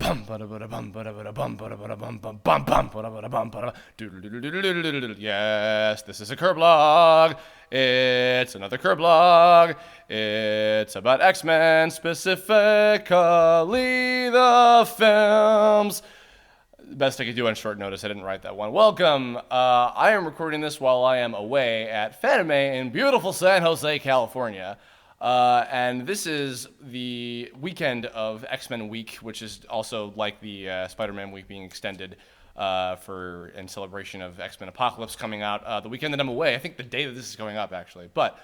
Yes, this is a Kirblog. It's another Kirblog. It's about X-Men, specifically the films. Best I could do on short notice. I didn't write that one. Welcome. I am recording this while I am away at Fanime in beautiful San Jose, California. And this is the weekend of X-Men Week, which is also like the Spider-Man Week being extended in celebration of X-Men Apocalypse coming out the weekend that I'm away. I think the day that this is going up, actually. But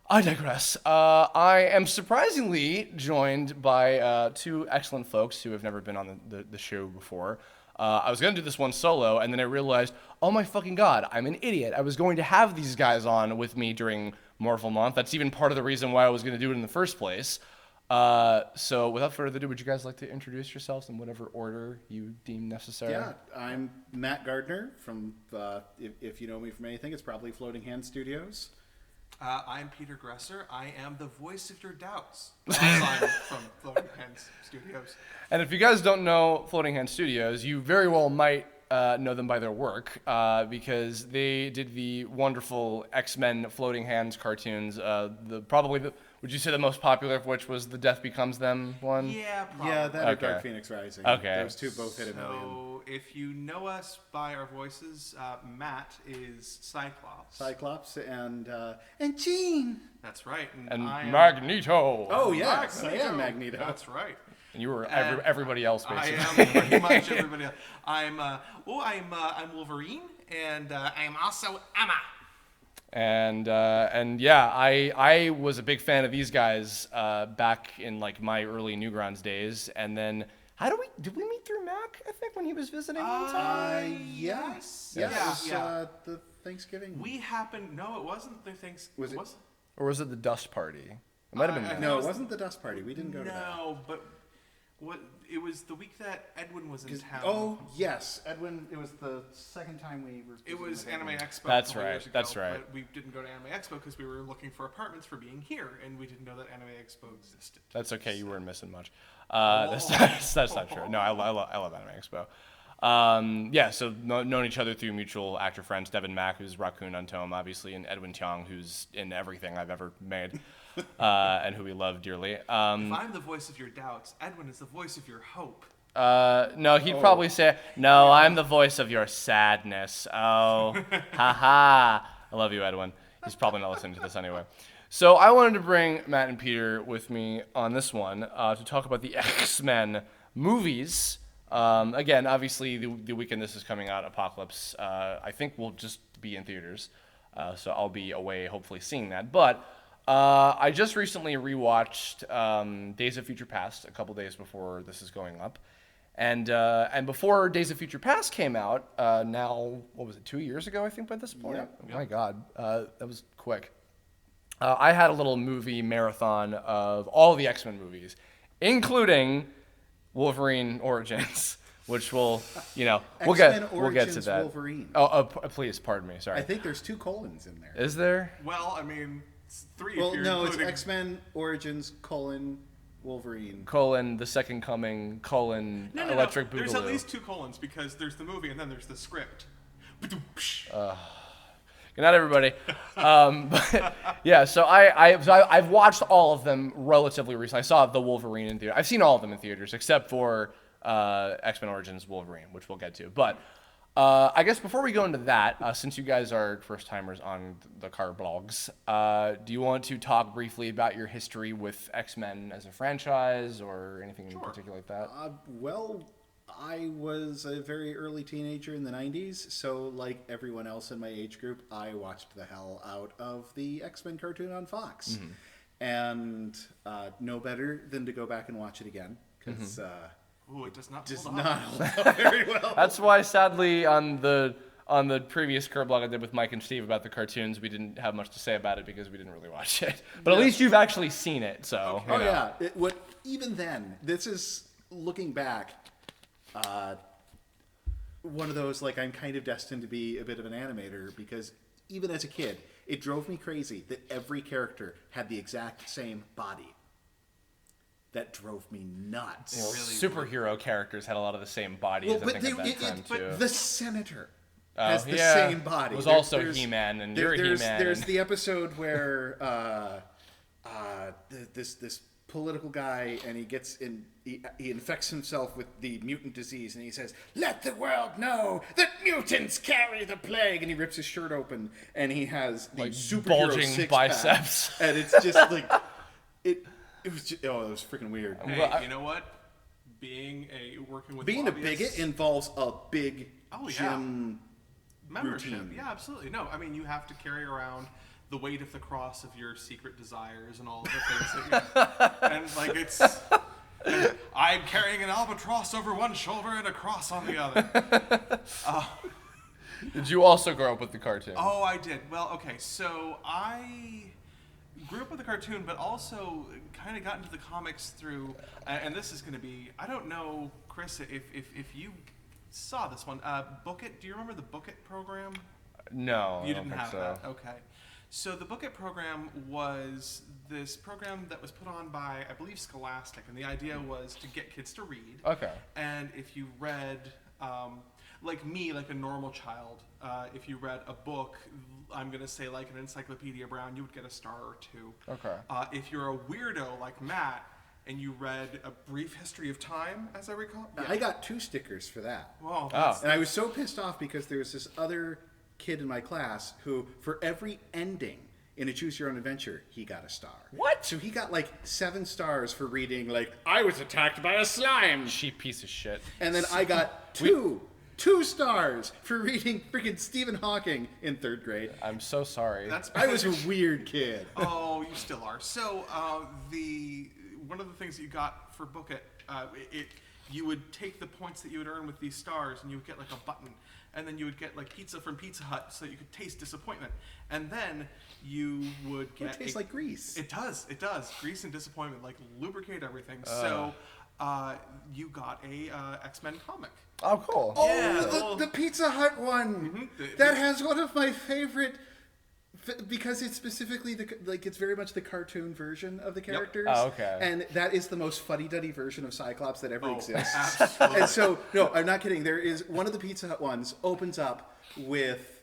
I digress. I am surprisingly joined by two excellent folks who have never been on the show before. I was going to do this one solo, and then I realized, oh my fucking god, I'm an idiot. I was going to have these guys on with me during Mayrvel month. That's even part of the reason why I was going to do it in the first place. So without further ado, would you guys like to introduce yourselves in whatever order you deem necessary? Yeah, I'm Matt Gardner from, if you know me from anything, it's probably Floating Hand Studios. I'm Peter Gresser. I am the voice of your doubts. I'm from Floating Hands Studios. And if you guys don't know Floating Hand Studios, you very well might know them by their work because they did the wonderful X-Men Floating Hands cartoons. Would you say the most popular of which was the Death Becomes Them one? Yeah, probably. Yeah, that or Dark Phoenix Rising. Okay. Those two both hit a million. So if you know us by our voices, Matt is Cyclops and Jean. That's right. And I am Magneto. Oh, yes, I am Magneto. That's right. And you were everybody else, basically. I am pretty much everybody else. I'm Wolverine, and I'm also Emma. And yeah, I was a big fan of these guys back in like my early Newgrounds days. And then did we meet through Mac? I think when he was visiting one time. Yes. Yeah. It was the Thanksgiving. No, it wasn't the things. Was it? Or was it the Dust Party? It might have been. No, it wasn't the Dust Party. We didn't go to that. No, but it was the week that Edwin was in town. Oh yes, Edwin. It was the second time we were. It was Anime Expo. That's a couple right. years ago, That's right. But we didn't go to Anime Expo because we were looking for apartments for being here, and we didn't know that Anime Expo existed. That's okay. You weren't missing much. That's not true. No, I love Anime Expo. Yeah, so known each other through mutual actor friends, Devin Mack, who's Raccoon on Tome, obviously, and Edwin Tiong, who's in everything I've ever made, and who we love dearly. If I'm the voice of your doubts, Edwin is the voice of your hope. No, he'd probably say, no, I'm the voice of your sadness. Oh, haha. I love you, Edwin. He's probably not listening to this anyway. So I wanted to bring Matt and Peter with me on this one to talk about the X-Men movies. Again, obviously, the weekend this is coming out, Apocalypse, I think will just be in theaters. So I'll be away, hopefully, seeing that. But I just recently rewatched Days of Future Past a couple days before this is going up. And before Days of Future Past came out, now, what was it, 2 years ago, I think, by this point? Yep. Oh, my God. That was quick. I had a little movie marathon of all the X-Men movies, including Wolverine Origins, which we'll get to that. Wolverine. Please, pardon me. Sorry. I think there's 2 colons in there. Is there? Well, I mean, it's 3 Well, if you're no, including... it's X-Men Origins : Wolverine. : The Second Coming : No. Electric Boogaloo. There's at least 2 colons because there's the movie and then there's the script. Good night, everybody. But yeah, so I've watched all of them relatively recently. I saw the Wolverine in theater. I've seen all of them in theaters except for X-Men Origins Wolverine, which we'll get to. But I guess before we go into that, since you guys are first timers on the Kirblog's, do you want to talk briefly about your history with X-Men as a franchise or anything in particular like that? Well, I was a very early teenager in the 90s, so like everyone else in my age group, I watched the hell out of the X-Men cartoon on Fox. Mm-hmm. And no better than to go back and watch it again, because it does not hold up very well. That's why, sadly, on the previous Kirblog I did with Mike and Steve about the cartoons, we didn't have much to say about it because we didn't really watch it. But at least you've actually seen it, so. Okay. Yeah. Even then, this is looking back. One of those, like, I'm kind of destined to be a bit of an animator because even as a kid, it drove me crazy that every character had the exact same body. that drove me nuts. Superhero characters had a lot of the same bodies. I think at that time too. The Senator has the same body. It was also He-Man, and you're He-Man. There's the episode where this political guy, and he infects himself with the mutant disease, and he says, "Let the world know that mutants carry the plague," and he rips his shirt open, and he has the superhero bulging six-pack, biceps, and it's just like it was just, it was freaking weird. Hey, you know what? Working with Being a bigot involves a big gym membership. routine. Yeah, absolutely. No, I mean, you have to carry around the weight of the cross of your secret desires and all of the things that you and like it's I'm carrying an albatross over one shoulder and a cross on the other. Did you also grow up with the cartoon? Oh, I did. Well, okay, so I grew up with the cartoon, but also kind of got into the comics through, and this is going to be, I don't know, Chris, if you saw this one, Book It. Do you remember the Book It program? No, You I don't didn't think have so. that. Okay. So the Book It program was this program that was put on by, I believe, Scholastic, and the idea was to get kids to read. Okay. And if you read, like me, like a normal child, if you read a book, I'm going to say like an Encyclopedia Brown, you would get a star or two. Okay. If you're a weirdo like Matt, and you read A Brief History of Time, as I recall. Yeah. I got 2 stickers for that. Well, And I was so pissed off because there was this other kid in my class who, for every ending in a Choose Your Own Adventure, he got a star. What? So he got like 7 stars for reading, like, I was attacked by a slime. Cheap piece of shit. And then I got two stars for reading freaking Stephen Hawking in 3rd grade. I'm so sorry. I was a weird kid. Oh, you still are. So one of the things that you got for Book It, you would take the points that you would earn with these stars, and you would get like a button, and then you would get like pizza from Pizza Hut, so that you could taste disappointment, and then you would get. It tastes like grease. It does. Grease and disappointment like lubricate everything. So you got a X-Men comic. Oh, cool. Oh, Yeah. the Pizza Hut one. Mhm. That has one of my favorite, because it's specifically it's very much the cartoon version of the characters. Oh, okay. And that is the most fuddy-duddy version of Cyclops that ever exists. Absolutely. And so, no, I'm not kidding. There is one of the Pizza Hut ones opens up with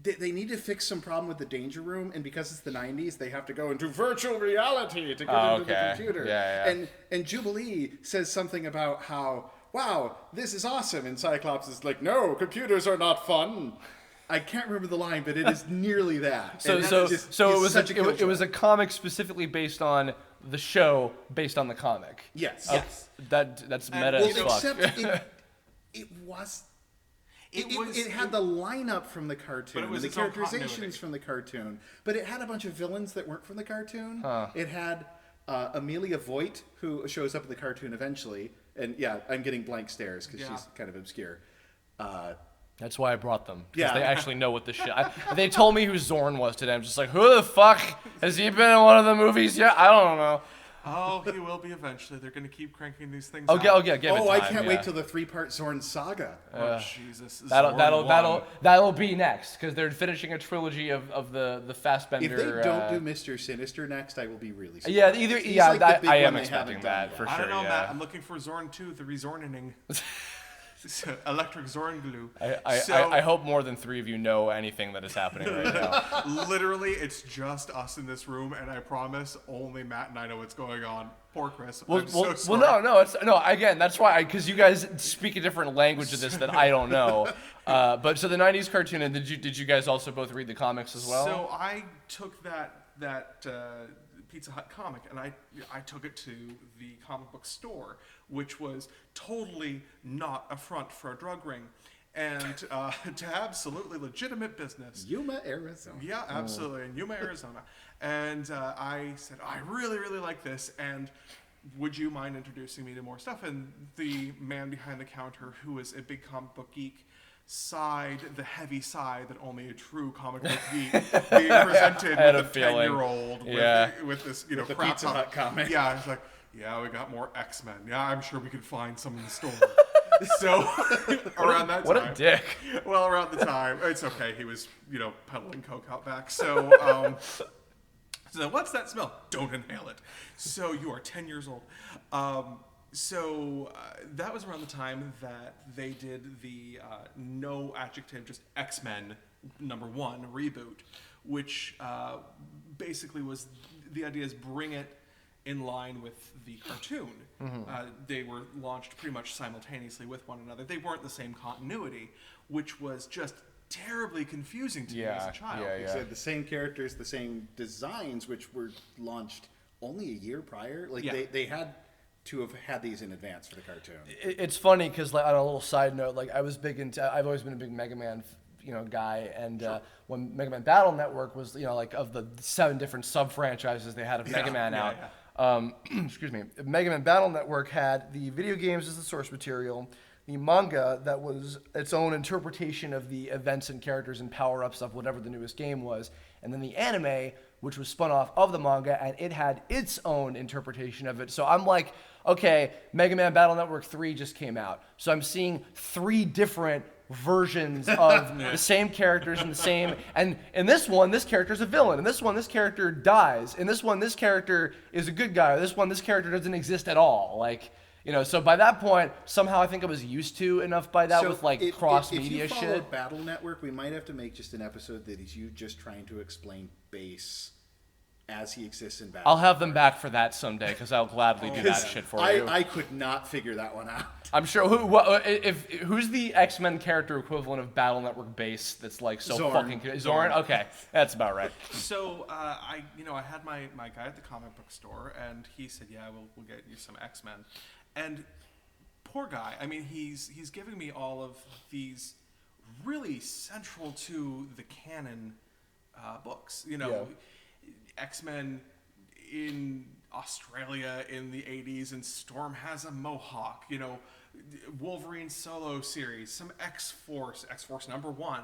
they need to fix some problem with the danger room, and because it's the 90s, they have to go into virtual reality to get into the computer. Yeah. And Jubilee says something about how, wow, this is awesome, and Cyclops is like, no, computers are not fun. I can't remember the line, but it is nearly that. So And so just so is it was such a it was killjoy. a comic specifically based on the show, based on the comic. Yes. Yes. That's meta well, as fuck. Except it was. It had the lineup from the cartoon, But it was the its own characterizations continuity. from the cartoon, but it had a bunch of villains that weren't from the cartoon. Huh. It had Amelia Voigt, who shows up in the cartoon eventually, and yeah, I'm getting blank stares because Yeah. she's kind of obscure. That's why I brought them. Because Yeah. they actually know what the shit. They told me who Zorn was today. I'm just like, who the fuck has he been in one of the movies yet? I don't know. Oh, he will be eventually. They're going to keep cranking these things Oh, out. give it time. I can't yeah. wait till the 3-part Zorn saga. Oh, Jesus. That'll be next because they're finishing a trilogy of the Fassbender. If they don't do Mr. Sinister next, I will be really surprised. Yeah, He's like the big I one am they expecting haven't done that yet. for I sure. don't know, yeah. Matt. I'm looking for Zorn 2, the Rezorning. Electric Zorn glue. I hope more than 3 of you know anything that is happening right now. Literally, it's just us in this room, and I promise only Matt and I know what's going on. Poor Chris. I'm so sorry. No. Again, that's why because you guys speak a different language of this that I don't know. But so the '90s cartoon, and did you guys also both read the comics as well? So I took that Pizza Hut comic, and I took it to the comic book store, which was totally not a front for a drug ring, and to absolutely legitimate business. Yuma, Arizona. Yeah, absolutely, in Yuma, Arizona. And I said, I really, really like this, and would you mind introducing me to more stuff? And the man behind the counter, who is a big comic book geek, sighed the heavy sigh that only a true comic book geek being presented had with a a feeling. 10-year-old Yeah. with this, the crap Pizza Hut comic. Yeah, it's like, yeah, we got more X-Men. Yeah, I'm sure we could find some in the store. So around that time, what a dick. well, around the time, it's okay. He was, peddling coke out back. So, So what's that smell? Don't inhale it. So you are 10 years old. That was around the time that they did the no adjective, just X-Men #1 reboot, which basically was, the idea is bring it in line with the cartoon. They were launched pretty much simultaneously with one another. They weren't the same continuity, which was just terribly confusing to me as a child. You said the same characters, the same designs, which were launched only a year prior. Like they had to have had these in advance for the cartoon. It's funny because, like, on a little side note, like I was big into, I've always been a big Mega Man, guy, and when Mega Man Battle Network was, like of the 7 different sub franchises they had of Mega Man out. Excuse me. Mega Man Battle Network had the video games as the source material, the manga that was its own interpretation of the events and characters and power-ups of whatever the newest game was, and then the anime, which was spun off of the manga, and it had its own interpretation of it. So I'm like, okay, Mega Man Battle Network 3 just came out. So I'm seeing 3 different versions of the same characters and the same, and in this one, this character's a villain. In this one, this character dies. In this one, this character is a good guy. This one, this character doesn't exist at all. Like, so by that point, somehow I think I was used to enough by that with like cross-media shit. If you follow Battle Network, we might have to make just an episode that is you just trying to explain Base as he exists in Battle. I'll have them back for that someday because I'll gladly do that shit for you. I could not figure that one out. I'm sure. Who's the X-Men character equivalent of Battle Network Base that's like so Zorn. fucking Zorn? Okay, that's about right. So I had my guy at the comic book store, and he said, "Yeah, we'll get you some X-Men." And poor guy. I mean, he's giving me all of these really central to the canon books. X-Men in Australia in the 80s, and Storm has a mohawk. Wolverine solo series, some X-Force #1.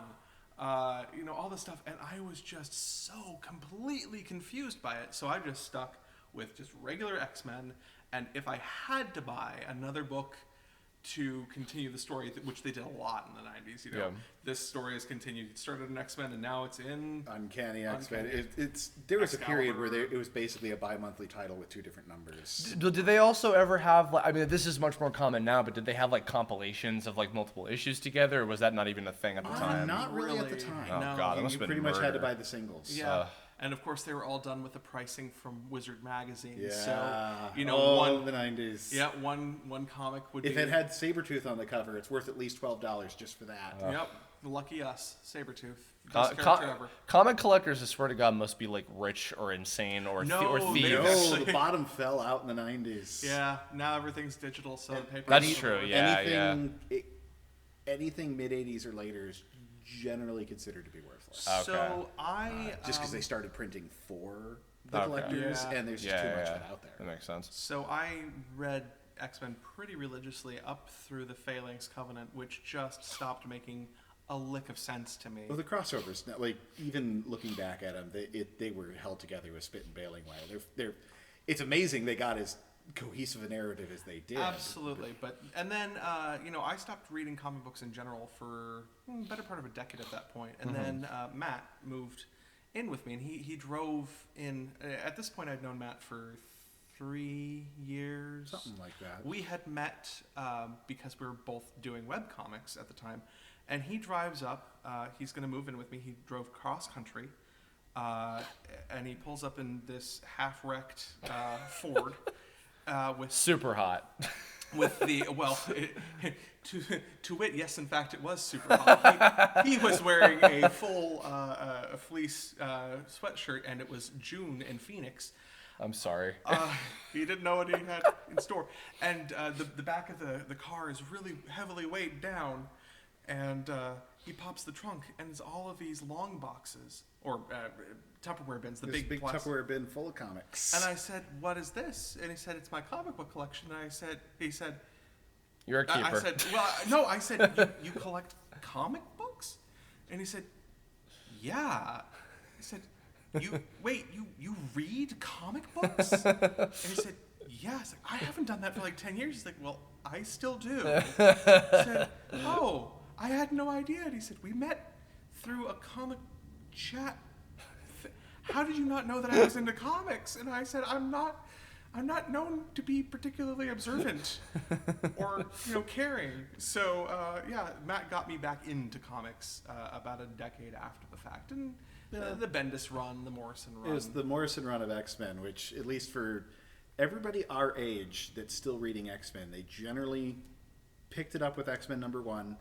All this stuff, and I was just so completely confused by it. So I just stuck with just regular X-Men, and if I had to buy another book to continue the story, which they did a lot in the 90s, this story has continued. It started in X-Men, and now it's in Uncanny X-Men. There was a period where it was basically a bi-monthly title with 2 different numbers. Did they also ever have, I mean, this is much more common now, but did they have like compilations of like multiple issues together, or was that not even a thing at the time? Not really at the time. Oh, No. God, that must You have been pretty much had to murder. buy the singles. Yeah. And of course, they were all done with the pricing from Wizard magazine. Yeah. So, the 90s. Yeah, one comic would be. If it had Sabretooth on the cover, it's worth at least $12 just for that. Yep. Lucky us. Sabretooth. Best character ever. Comic collectors, I swear to God, must be like rich or insane or No, thieves. they- No, Actually- the bottom fell out in the 90s. Yeah, now everything's digital, so paper. That's true, yeah. Anything mid-80s or later is generally considered to be worthless. So Just because they started printing for the Okay. collectors, Yeah. and there's just too much of it out there. That makes sense. So I read X-Men pretty religiously up through the Phalanx Covenant, which just stopped making a lick of sense to me. Well, the crossovers, like even looking back at them, they were held together with spit and baling wire. It's amazing they got as cohesive a narrative as they did. Absolutely, and then I stopped reading comic books in general for better part of a decade at that point, and then Matt moved in with me, and he drove in. At this point, I'd known Matt for 3 years, Something like that. We had met because we were both doing webcomics at the time, and he drives up. He's going to move in with me. He drove cross country. And he pulls up in this half-wrecked Ford with Super hot. with the to wit, yes, in fact, it was super hot. He was wearing a full fleece sweatshirt, and it was June in Phoenix. I'm sorry. He didn't know what he had in store, and the back of the car is really heavily weighed down, and he pops the trunk, and it's all of these long boxes or Tupperware bins, the This big plastic. Tupperware bin full of comics. And I said, "What is this?" And he said, "It's my comic book collection." And he said, You're a keeper. I said, "Well, no." I said, "You collect comic books?" And he said, "Yeah." I said, "You read comic books?" And he said, "Yeah." I was like, "I haven't done that for like 10 years." He's like, "Well, I still do." I said, "Oh, I had no idea." And he said, "We met through a comic chat. how did you not know that I was into comics? And I said, I'm not known to be particularly observant or caring. So Matt got me back into comics about a decade after the fact, and the Bendis run, the Morrison run. It was the Morrison run of X-Men, which at least for everybody our age that's still reading X-Men, they generally picked it up with X-Men #1,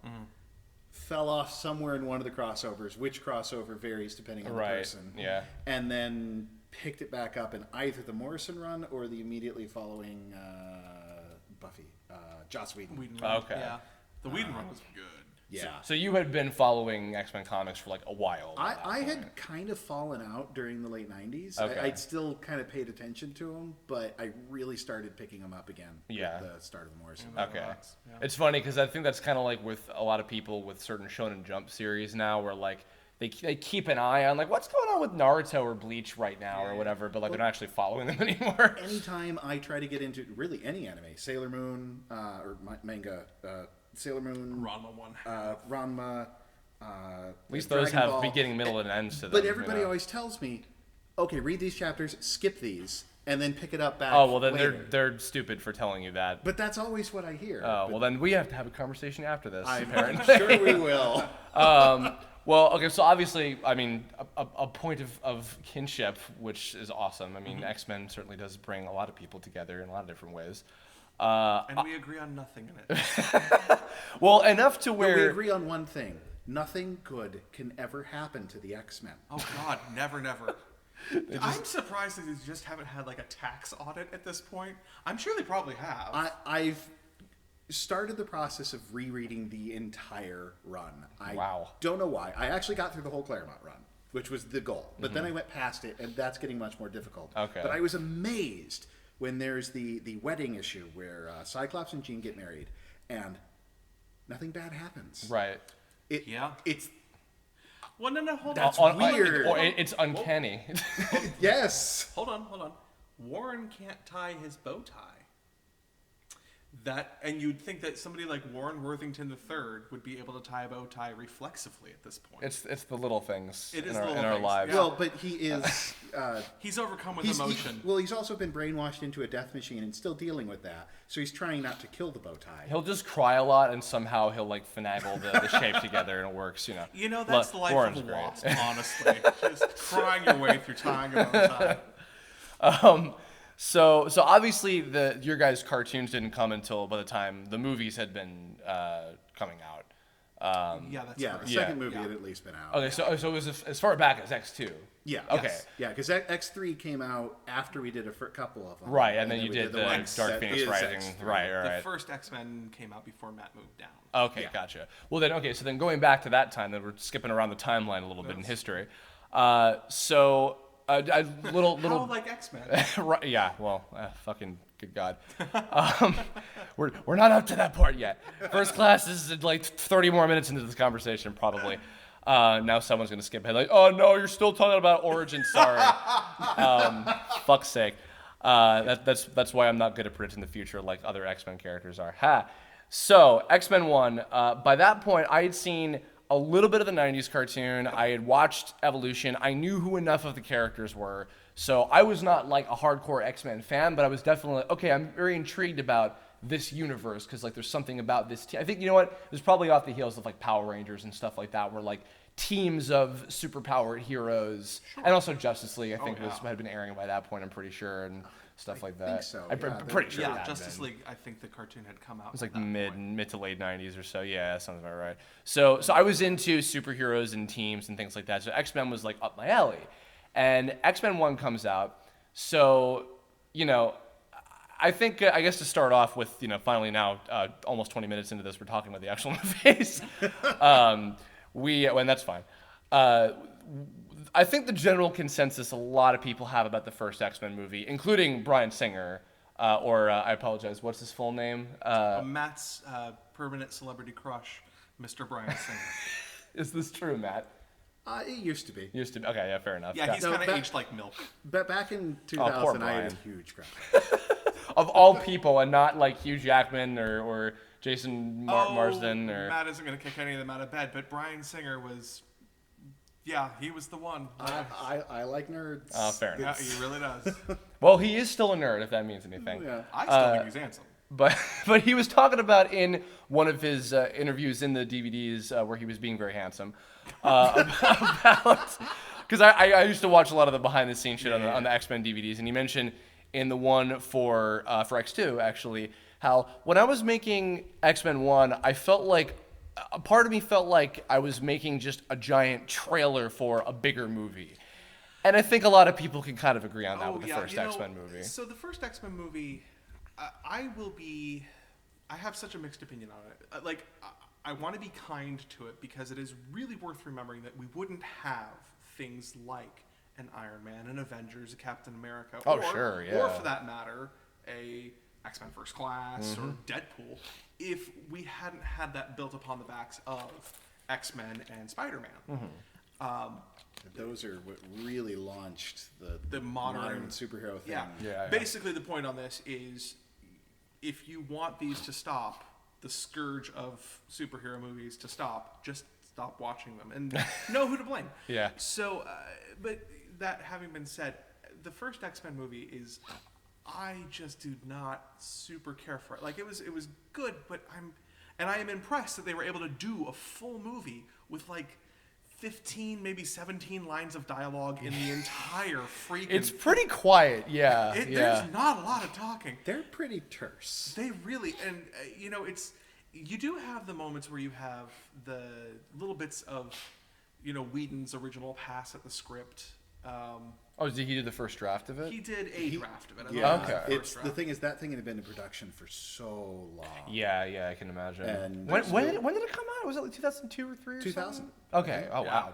fell off somewhere in one of the crossovers. Which crossover varies depending on the person. Yeah. And then picked it back up in either the Morrison run or the immediately following Buffy, Joss Whedon. run. Okay. Yeah. The Whedon run was good. Yeah. So you had been following X-Men comics for like a while. I had kind of fallen out during the late 90s. Okay. I'd still kind of paid attention to them, but I really started picking them up again with the start of the Morrison. Okay. Yeah. It's funny because I think that's kind of like with a lot of people with certain Shonen Jump series now, where like they keep an eye on like what's going on with Naruto or Bleach right now or whatever, but like they're not actually following them anymore. Anytime I try to get into really any anime, Sailor Moon or manga, Sailor Moon, Ranma, At least those Dragon have Ball, beginning, middle, and ends to them. But everybody always tells me, okay, read these chapters, skip these, and then pick it up back. Oh well, then later. they're stupid for telling you that. But that's always what I hear. Oh well, then we have to have a conversation after this. I'm apparently. sure we will. Well, okay, so obviously, I mean, a point of kinship, which is awesome. I mean, X-Men certainly does bring a lot of people together in a lot of different ways. And we agree on nothing in it. Well, enough to But where... we agree on one thing. Nothing good can ever happen to the X-Men. Oh God, never. I'm surprised that they just haven't had like a tax audit at this point. I'm sure they probably have. I've started the process of rereading the entire run. I don't know why. I actually got through the whole Claremont run, which was the goal. But then I went past it, and that's getting much more difficult. Okay. But I was amazed when there's the wedding issue where Cyclops and Jean get married, and nothing bad happens. Right. It's... Well, no, hold That's on. weird. It's uncanny. Yes. Hold on. Warren can't tie his bow tie. And you'd think that somebody like Warren Worthington III would be able to tie a bow tie reflexively at this point. It's the little things in little our things, lives. yeah. Well, but he is... he's overcome with emotion. He's also been brainwashed into a death machine and still dealing with that. So he's trying not to kill the bow tie. He'll just cry a lot, and somehow he'll like finagle the shape together, and it works. That's the life Warren's of a great. wasp, honestly. Just crying your way through tying a bow tie. So obviously your guys' cartoons didn't come until by the time the movies had been coming out. That's Yeah, right. the second movie had at least been out. Okay, so it was as far back as X2. Yeah. Okay. Yes. Yeah, because X3 came out after we did a couple of them. Right, and then you we did the one Dark that Phoenix is Rising. X3. Right. The first X-Men came out before Matt moved down. Okay, gotcha. Well then, so then going back to that time, then we're skipping around the timeline a little bit in history. So a little How like X-Men? right, yeah. Well, fucking good God, we're not up to that part yet. First class is like 30 more minutes into this conversation, probably. Now someone's gonna skip ahead, like, oh no, you're still talking about Origin. Sorry. Fuck's sake. That's why I'm not good at predicting the future like other X-Men characters are. Ha. So X-Men 1. By that point, I had seen a little bit of the 90s cartoon. I had watched Evolution. I knew who enough of the characters were. So I was not like a hardcore X-Men fan, but I was definitely like, okay, I'm very intrigued about this universe because like there's something about this team. I think, you know what? It was probably off the heels of like Power Rangers and stuff like that, where like teams of superpowered heroes and also Justice League, I think had been airing by that point, I'm pretty sure, and stuff like that. I think so. I'm pretty sure. Yeah, it had Justice been. League. I think the cartoon had come out. It was like mid to late 90s or so. Yeah, that sounds about right. So I was into superheroes and teams and things like that. So X-Men was like up my alley. And X-Men 1 comes out. So, I think, I guess to start off with, finally now, almost 20 minutes into this, we're talking about the actual movies. And that's fine. I think the general consensus a lot of people have about the first X-Men movie, including Bryan Singer, I apologize, what's his full name? Matt's permanent celebrity crush, Mr. Bryan Singer. Is this true, Matt? It used to be. Okay, yeah, fair enough. Yeah, he's No, kind of back- aged like milk. But back in poor 2000, I had Brian. a huge crush. Of all people, and not like Hugh Jackman or Jason Marsden or... Matt isn't going to kick any of them out of bed, but Bryan Singer was Yeah, he was the one. I like nerds. Fair enough. Yeah, he really does. Well, he is still a nerd, if that means anything. Yeah. I still think he's handsome. But he was talking about in one of his interviews in the DVDs where he was being very handsome about because I used to watch a lot of the behind the scenes shit on the X-Men DVDs, and he mentioned in the one for X2 actually how when I was making X-Men 1, I felt like a part of me felt like I was making just a giant trailer for a bigger movie. And I think a lot of people can kind of agree on that with the first X-Men movie. So the first X-Men movie, I have such a mixed opinion on it. I want to be kind to it because it is really worth remembering that we wouldn't have things like an Iron Man, an Avengers, a Captain America, or for that matter, a X-Men First Class or Deadpool, if we hadn't had that built upon the backs of X-Men and Spider-Man. Those are what really launched the modern superhero thing. Yeah. Basically, the point on this is if you want these to stop, the scourge of superhero movies to stop, just stop watching them and know who to blame. Yeah. So, but that having been said, the first X-Men movie is, I just do not super care for it. Like it was good, but I am impressed that they were able to do a full movie with like 15, maybe 17 lines of dialogue in the entire freaking... It's pretty quiet, yeah. There's not a lot of talking. They're pretty terse. They really... And, you do have the moments where you have the little bits of, Whedon's original pass at the script. Did he do the first draft of it? He did a draft of it. Okay. The thing is, that thing had been in production for so long. Yeah, I can imagine. And when did it come out? Was it like 2002 or 3 or 2000. something? Okay. Oh, wow.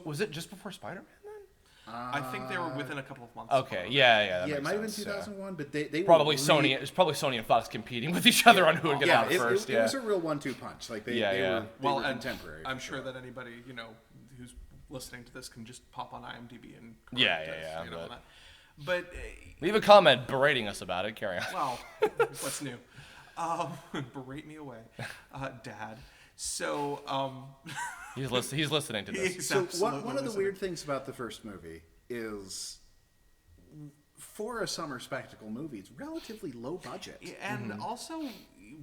Was it just before Spider-Man then? I think they were within a couple of months. Okay, yeah. It might have been 2001, but they probably were Sony. It's probably Sony and Fox competing with each other on who would get out first. It was a real 1-2 punch. Like they were contemporary. I'm sure that anybody who's listening to this can just pop on IMDb and but leave a comment berating us about it. Carry on. Well, what's new? Berate me away, Dad. So he's listening to this. So one of the weird things about the first movie is, for a summer spectacle movie, it's relatively low budget, and also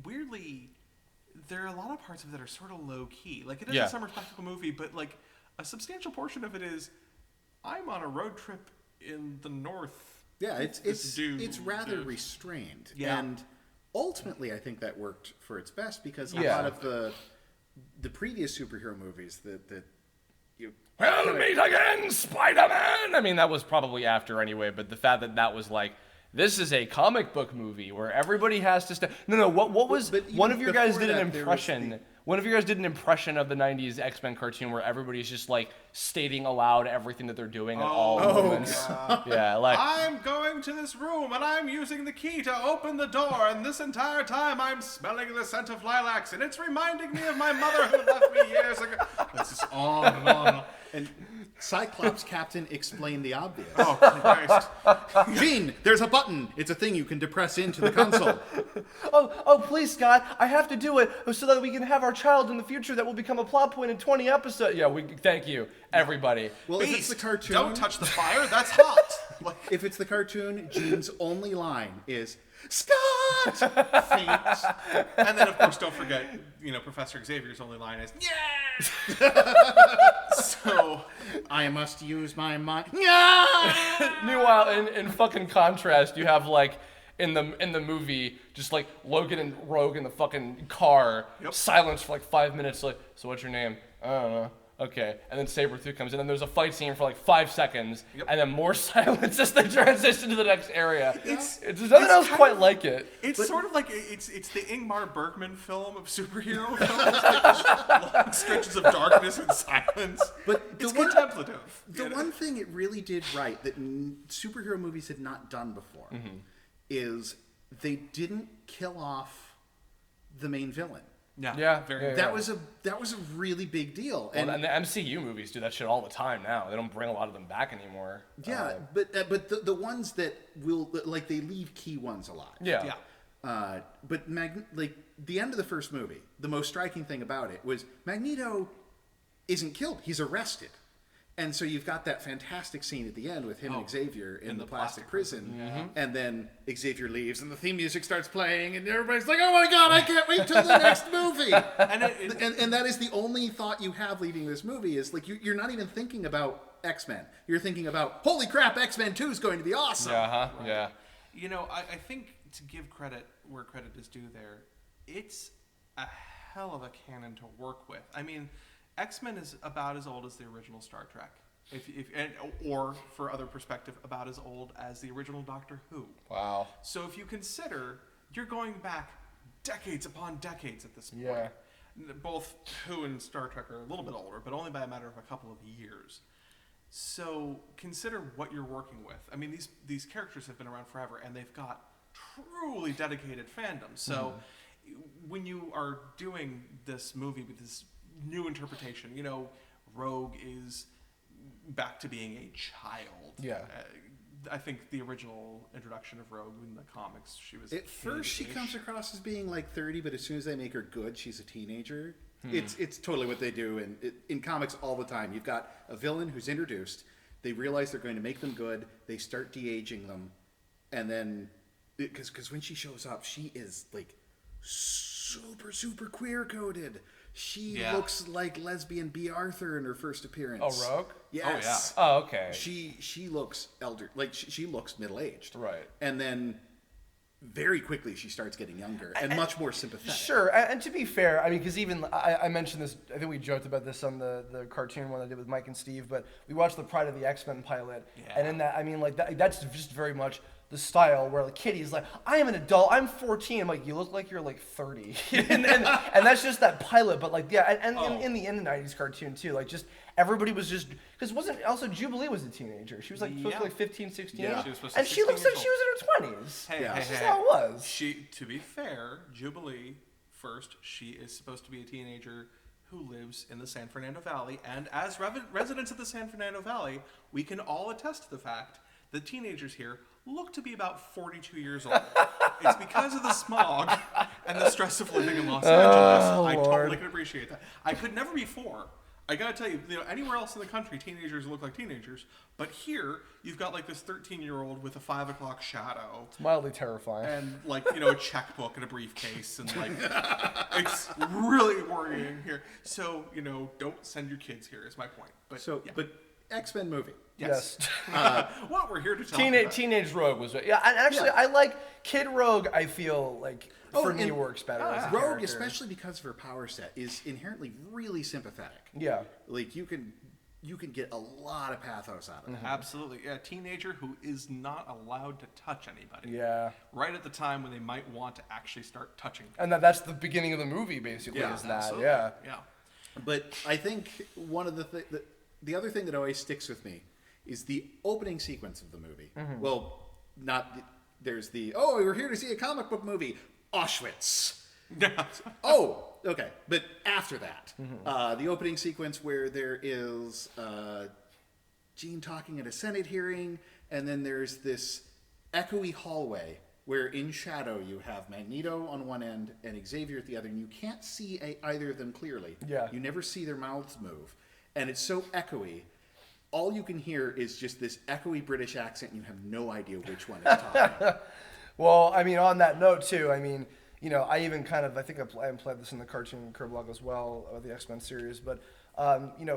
weirdly, there are a lot of parts of it that are sort of low key. Like it is a summer spectacle movie, but like a substantial portion of it is, I'm on a road trip in the north. Yeah, it's rather restrained, and ultimately, I think that worked for its best because a lot of the previous superhero movies that We'll meet again, Spider-Man! I mean, that was probably after anyway, but the fact that was like, this is a comic book movie where everybody has to stay. No, what was... One of your guys did an impression... One of you guys did an impression of the 90s X-Men cartoon where everybody's just like stating aloud everything that they're doing at all moments. Yeah, like... I'm going to this room and I'm using the key to open the door, and this entire time I'm smelling the scent of lilacs and it's reminding me of my mother who left me years ago. It's just on and on and on. And Cyclops Captain explained the obvious. Oh, Christ. Gene, there's a button. It's a thing you can depress into the console. Oh, please, Scott, I have to do it so that we can have our child in the future that will become a plot point in 20 episodes. Yeah, thank you, everybody. Well, if it's the cartoon... Don't touch the fire, that's hot. If it's the cartoon, Gene's only line is, Scott! Faint. And then, of course, don't forget, Professor Xavier's only line is, yeah! So, I must use my mind. Meanwhile, in fucking contrast, you have like in the movie, just like Logan and Rogue in the fucking car, silence for like 5 minutes. Like, so what's your name? I don't know. Okay, and then Sabretooth comes in, and there's a fight scene for like 5 seconds, and then more silence as they transition to the next area. There's nothing else quite like it. It's sort of like it's the Ingmar Bergman film of superhero films, like long stretches of darkness and silence. But it's contemplative. The one thing it really did right that superhero movies had not done before is they didn't kill off the main villain. That was a really big deal. Well, and the MCU movies do that shit all the time now. They don't bring a lot of them back anymore. Yeah, but the ones that will, like, they leave key ones alive. Yeah. But the end of the first movie, the most striking thing about it was Magneto isn't killed; he's arrested, And so you've got that fantastic scene at the end with him and Xavier in the plastic prison. And then Xavier leaves and the theme music starts playing and everybody's like, oh my God, I can't wait till the next movie. And that is the only thought you have leaving this movie is like, you're not even thinking about X-Men. You're thinking about, holy crap, X-Men 2 is going to be awesome. Yeah. You know, I think to give credit where credit is due there, it's a hell of a canon to work with. I mean, X-Men is about as old as the original Star Trek, or for other perspective, about as old as the original Doctor Who. Wow. So if you consider, you're going back decades upon decades at this point. Yeah. Both Who and Star Trek are a little bit older, but only by a matter of a couple of years. So consider what you're working with. I mean, these characters have been around forever, and they've got truly dedicated fandom. So when you are doing this movie with this new interpretation, you know, Rogue is back to being a child. Yeah. I think the original introduction of Rogue in the comics, she was at first she comes across as being like 30, but as soon as they make her good, she's a teenager. It's totally what they do in comics all the time. You've got a villain who's introduced, they realize they're going to make them good, they start de-aging them, and then because when she shows up, she is like super queer coded. She looks like lesbian B. Arthur in her first appearance. Oh, Rogue? Yes. Oh, yeah. Oh, okay. She looks elder, like she looks middle aged. Right. And then very quickly she starts getting younger and much more sympathetic. Sure, and to be fair, I mean, because even I mentioned this, I think we joked about this on the cartoon one I did with Mike and Steve, but we watched the Pride of the X-Men pilot, and in that, I mean, like that's just very much the style where like Kitty's like, I am an adult, I'm 14. I'm like, you look like you're like 30, and that's just that pilot. But like, yeah, and in the 90s cartoon too, like just everybody was just because wasn't also Jubilee was a teenager. She was like supposed to be like 15, 16, Yeah. She was supposed to and be she looks 16 like she was in her 20s. Hey, That's just how it was. She, to be fair, Jubilee, first, she is supposed to be a teenager who lives in the San Fernando Valley, and as residents of the San Fernando Valley, we can all attest to the fact that teenagers here look to be about 42 years old. It's because of the smog and the stress of living in Los Angeles. I totally can appreciate that. I could never be 4. I gotta tell you, anywhere else in the country, teenagers look like teenagers. But here, you've got like this 13-year-old with a 5 o'clock shadow. It's mildly terrifying. And like, a checkbook and a briefcase. And like, it's really worrying here. So, don't send your kids here is my point. But X-Men movie. Yes. What we're here to tell Teenage Rogue was and actually I like Kid Rogue. I feel like for me works better. As a Rogue, character. especially because of her power set, is inherently really sympathetic. Yeah. Like you can get a lot of pathos out of it. Absolutely. Yeah, a teenager who is not allowed to touch anybody. Yeah. Right at the time when they might want to actually start touching people. And that's the beginning of the movie, basically. Yeah, is that? Absolutely. Yeah. Yeah. But I think one of the other thing that always sticks with me is the opening sequence of the movie. Well, there's we're here to see a comic book movie, Auschwitz. Oh, okay. But after that, the opening sequence where there is Jean talking at a Senate hearing, and then there's this echoey hallway where in shadow you have Magneto on one end and Xavier at the other, and you can't see either of them clearly. Yeah. You never see their mouths move. And it's so echoey. All you can hear is just this echoey British accent, and you have no idea which one is talking. Well, I mean, on that note too, I mean, I even I think I implied this in the cartoon Kirblog as well, of the X-Men series, but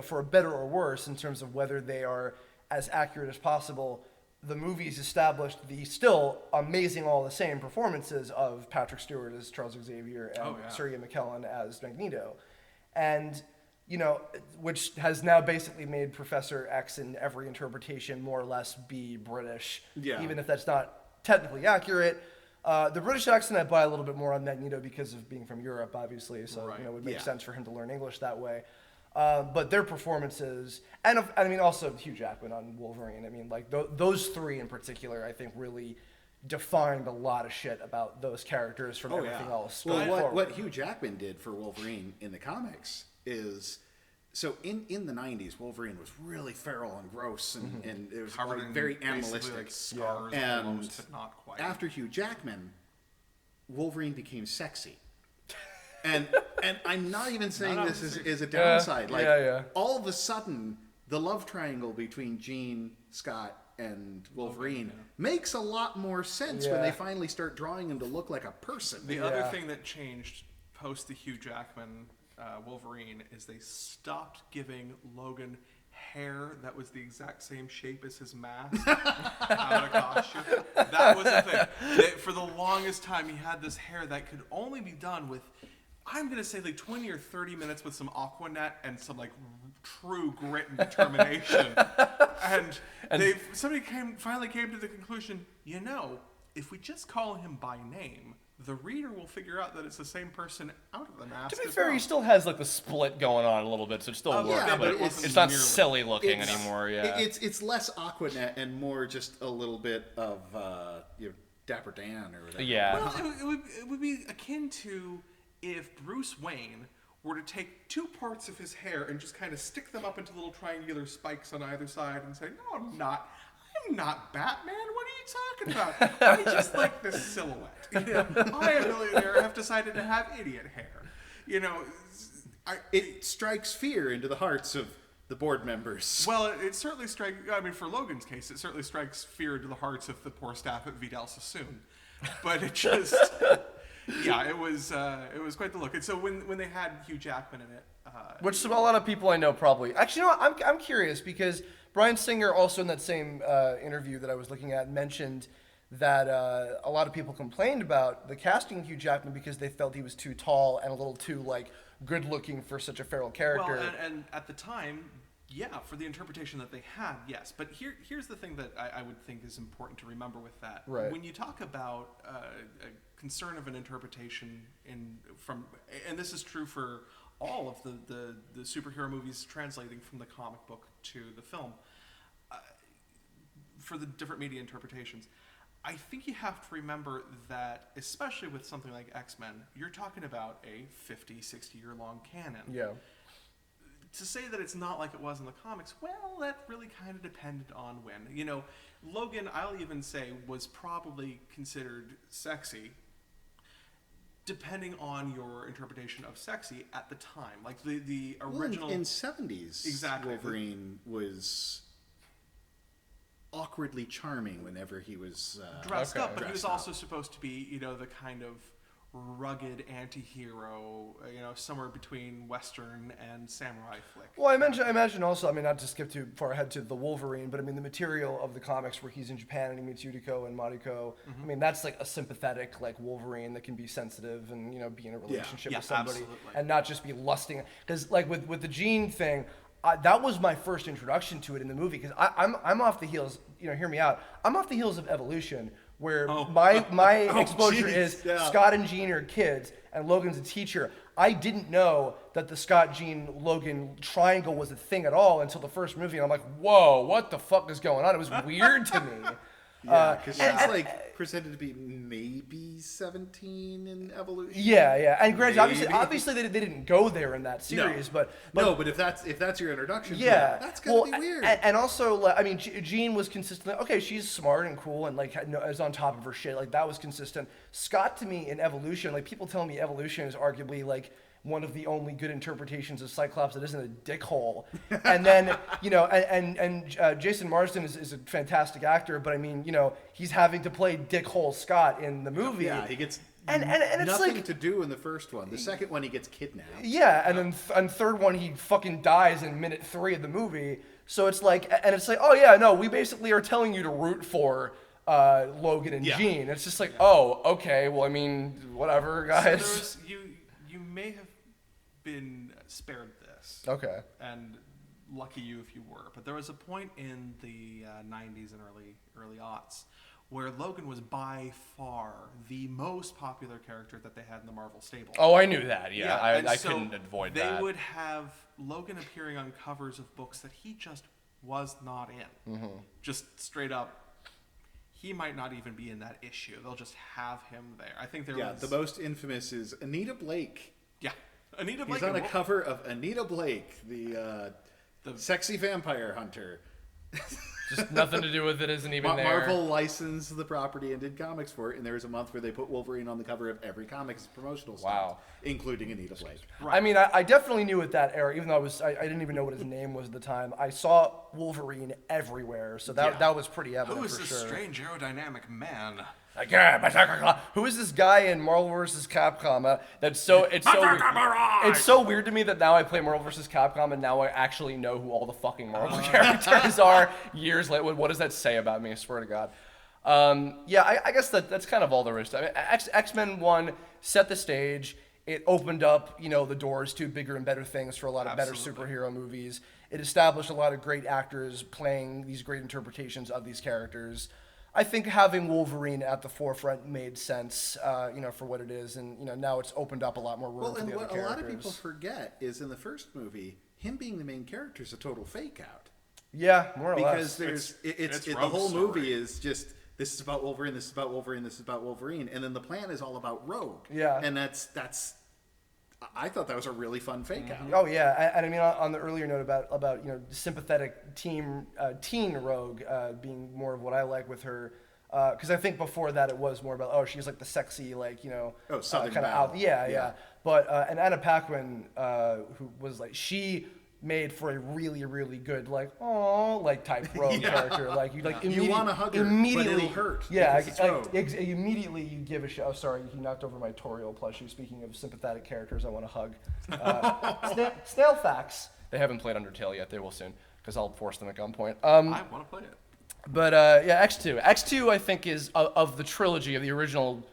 for better or worse, in terms of whether they are as accurate as possible, the movies established the still amazing, all the same performances of Patrick Stewart as Charles Xavier and Sir Ian McKellen as Magneto, and which has now basically made Professor X in every interpretation more or less be British, even if that's not technically accurate. The British accent I buy a little bit more on Magneto because of being from Europe, obviously, so it would make sense for him to learn English that way. But their performances, and I mean also Hugh Jackman on Wolverine, I mean like those three in particular, I think really defined a lot of shit about those characters from everything else. Well, what Hugh Jackman did for Wolverine in the comics is, so in the 90s, Wolverine was really feral and gross, and it was Covered like in very basically, animalistic. like scars And almost, but not quite. after Hugh Jackman, Wolverine became sexy. And I'm not even saying this is a downside. All of a sudden, the love triangle between Jean, Scott, and Wolverine makes a lot more sense when they finally start drawing him to look like a person. The other thing that changed post the Hugh Jackman Wolverine is they stopped giving Logan hair that was the exact same shape as his mask out of costume. That was the thing. For the longest time, he had this hair that could only be done with, I'm going to say, like 20 or 30 minutes with some Aquanet and some like true grit and determination. and somebody finally came to the conclusion, if we just call him by name, the reader will figure out that it's the same person out of the mask. To be fair, he still has like the split going on a little bit, so it still works, but it's not silly looking anymore. Yeah, it's less Aquanet and more just a little bit of Dapper Dan or whatever. Yeah. Well, it would be akin to if Bruce Wayne were to take two parts of his hair and just kind of stick them up into little triangular spikes on either side and say, "No, I'm not. I'm not Batman. What are you talking about? I just like this silhouette. I, a millionaire, have decided to have idiot hair." It strikes fear into the hearts of the board members. Well, it certainly strikes. I mean, for Logan's case, it certainly strikes fear into the hearts of the poor staff at Vidal Sassoon. But it just, it was quite the look. And so when they had Hugh Jackman in it, which a lot of people I know probably actually, I'm curious because Bryan Singer also in that same interview that I was looking at mentioned that a lot of people complained about the casting of Hugh Jackman because they felt he was too tall and a little too like good looking for such a feral character. Well, and at the time, for the interpretation that they had, yes. But here's the thing that I would think is important to remember with that. Right. When you talk about a concern of an interpretation and this is true for all of the superhero movies translating from the comic book to the film, for the different media interpretations, I think you have to remember that, especially with something like X-Men, you're talking about a 50, 60-year-long canon. Yeah. To say that it's not like it was in the comics, well, that really kind of depended on when. Logan, I'll even say, was probably considered sexy, depending on your interpretation of sexy at the time. Like the original... in 70s, exactly. Wolverine was awkwardly charming whenever he was dressed up, but he was dressed also up. supposed to be, the kind of rugged anti-hero, somewhere between Western and samurai flick. Well, I imagine also, not to skip too far ahead to the Wolverine, but the material of the comics where he's in Japan and he meets Yuriko and Mariko, that's like a sympathetic like Wolverine that can be sensitive and, be in a relationship with somebody absolutely. and not just be lusting. Because like with the Jean thing, that was my first introduction to it in the movie because I'm off the heels, hear me out, I'm off the heels of Evolution, where my exposure is Scott and Jean are kids and Logan's a teacher. I didn't know that the Scott, Jean, Logan triangle was a thing at all until the first movie. And I'm like, whoa, what the fuck is going on? It was weird to me. Because she's presented to be maybe 17 in Evolution. Yeah. And granted, obviously they didn't go there in that series, but if that's your introduction, that's gotta be weird. And also, Jean was consistent. Okay, she's smart and cool and is on top of her shit. Like that was consistent. Scott to me in Evolution, people tell me Evolution is arguably one of the only good interpretations of Cyclops that isn't a dickhole. And then, Jason Marsden is a fantastic actor, but he's having to play dickhole Scott in the movie. Yeah, he gets and it's nothing to do in the first one. The second one, he gets kidnapped. Yeah, and then and third one, he fucking dies in minute 3 of the movie. So it's oh yeah, no, we basically are telling you to root for Logan and Jean. It's just oh, okay, well, whatever, guys. So you may have been spared this. Okay. And lucky you if you were. But there was a point in the 90s and early aughts where Logan was by far the most popular character that they had in the Marvel stable. Oh, I knew that. Yeah, I so couldn't avoid that. They would have Logan appearing on covers of books that he just was not in. Mm-hmm. Just straight up. He might not even be in that issue. They'll just have him there. I think there was... the most infamous is Anita Blake. Yeah. Anita Blake. He's on a cover of Anita Blake, the sexy vampire hunter. Just nothing to do with it isn't even there. Marvel licensed the property and did comics for it, and there was a month where they put Wolverine on the cover of every comics promotional stuff, Wow. including Anita Blake. I mean, I definitely knew at that era, even though I didn't even know what his name was at the time. I saw Wolverine everywhere, so that was pretty evident. Who is for this sure. strange aerodynamic man? Like, yeah, who is this guy in Marvel vs. Capcom? It's so weird to me that now I play Marvel vs. Capcom and now I actually know who all the fucking Marvel characters are years later. What does that say about me? I swear to God. I guess that's kind of all there is to it. I mean, X-Men 1 set the stage. It opened up, the doors to bigger and better things for a lot of better superhero movies. It established a lot of great actors playing these great interpretations of these characters. I think having Wolverine at the forefront made sense, for what it is, and now it's opened up a lot more room for the other characters. What a lot of people forget is in the first movie, him being the main character is a total fake out. Yeah, more or less. Because the Rogue's whole story. movie is just this is about Wolverine, this is about Wolverine, this is about Wolverine, and then the plan is all about Rogue. Yeah, and that's. I thought that was a really fun fake out. Oh yeah, and I mean on the earlier note about sympathetic teen Rogue being more of what I like with her, because I think before that it was more about she's like the sexy Southern kind of belle. out yeah. But and Anna Paquin who was like she made for a really really good type Rogue character You want to hug her, but it'll hurt. Yeah, because it's Rogue. immediately you give a shit. Oh, sorry, he knocked over my Toriel plushie. Speaking of sympathetic characters, I want to hug. Snail Facts. They haven't played Undertale yet. They will soon, because I'll force them at gunpoint. I want to play it. But X2. X2, I think, is of the trilogy of the original.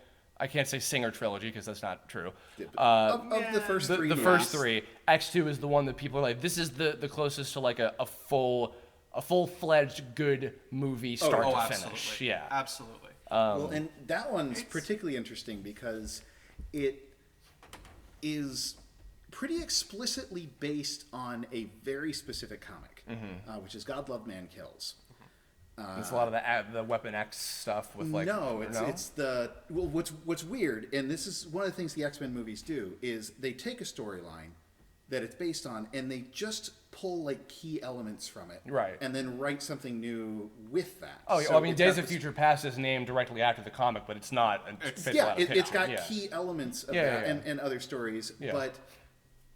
I can't say Singer trilogy because that's not true. Of the first three. The first three. X2 is the one that people are like. This is the closest to like a full-fledged good movie start to finish. Absolutely. Yeah, Absolutely. And that one's particularly interesting because it is pretty explicitly based on a very specific comic, which is God Love Man Kills. it's a lot of the Weapon X stuff with like. It's the what's weird, and this is one of the things the X-Men movies do is they take a storyline that it's based on, and they just pull like key elements from it, Right. and then write something new with that. Oh, So I mean, it's Days got of this- Future Past is named directly after the comic, but it's not. It's got key elements of that yeah. And other stories, Yeah. but.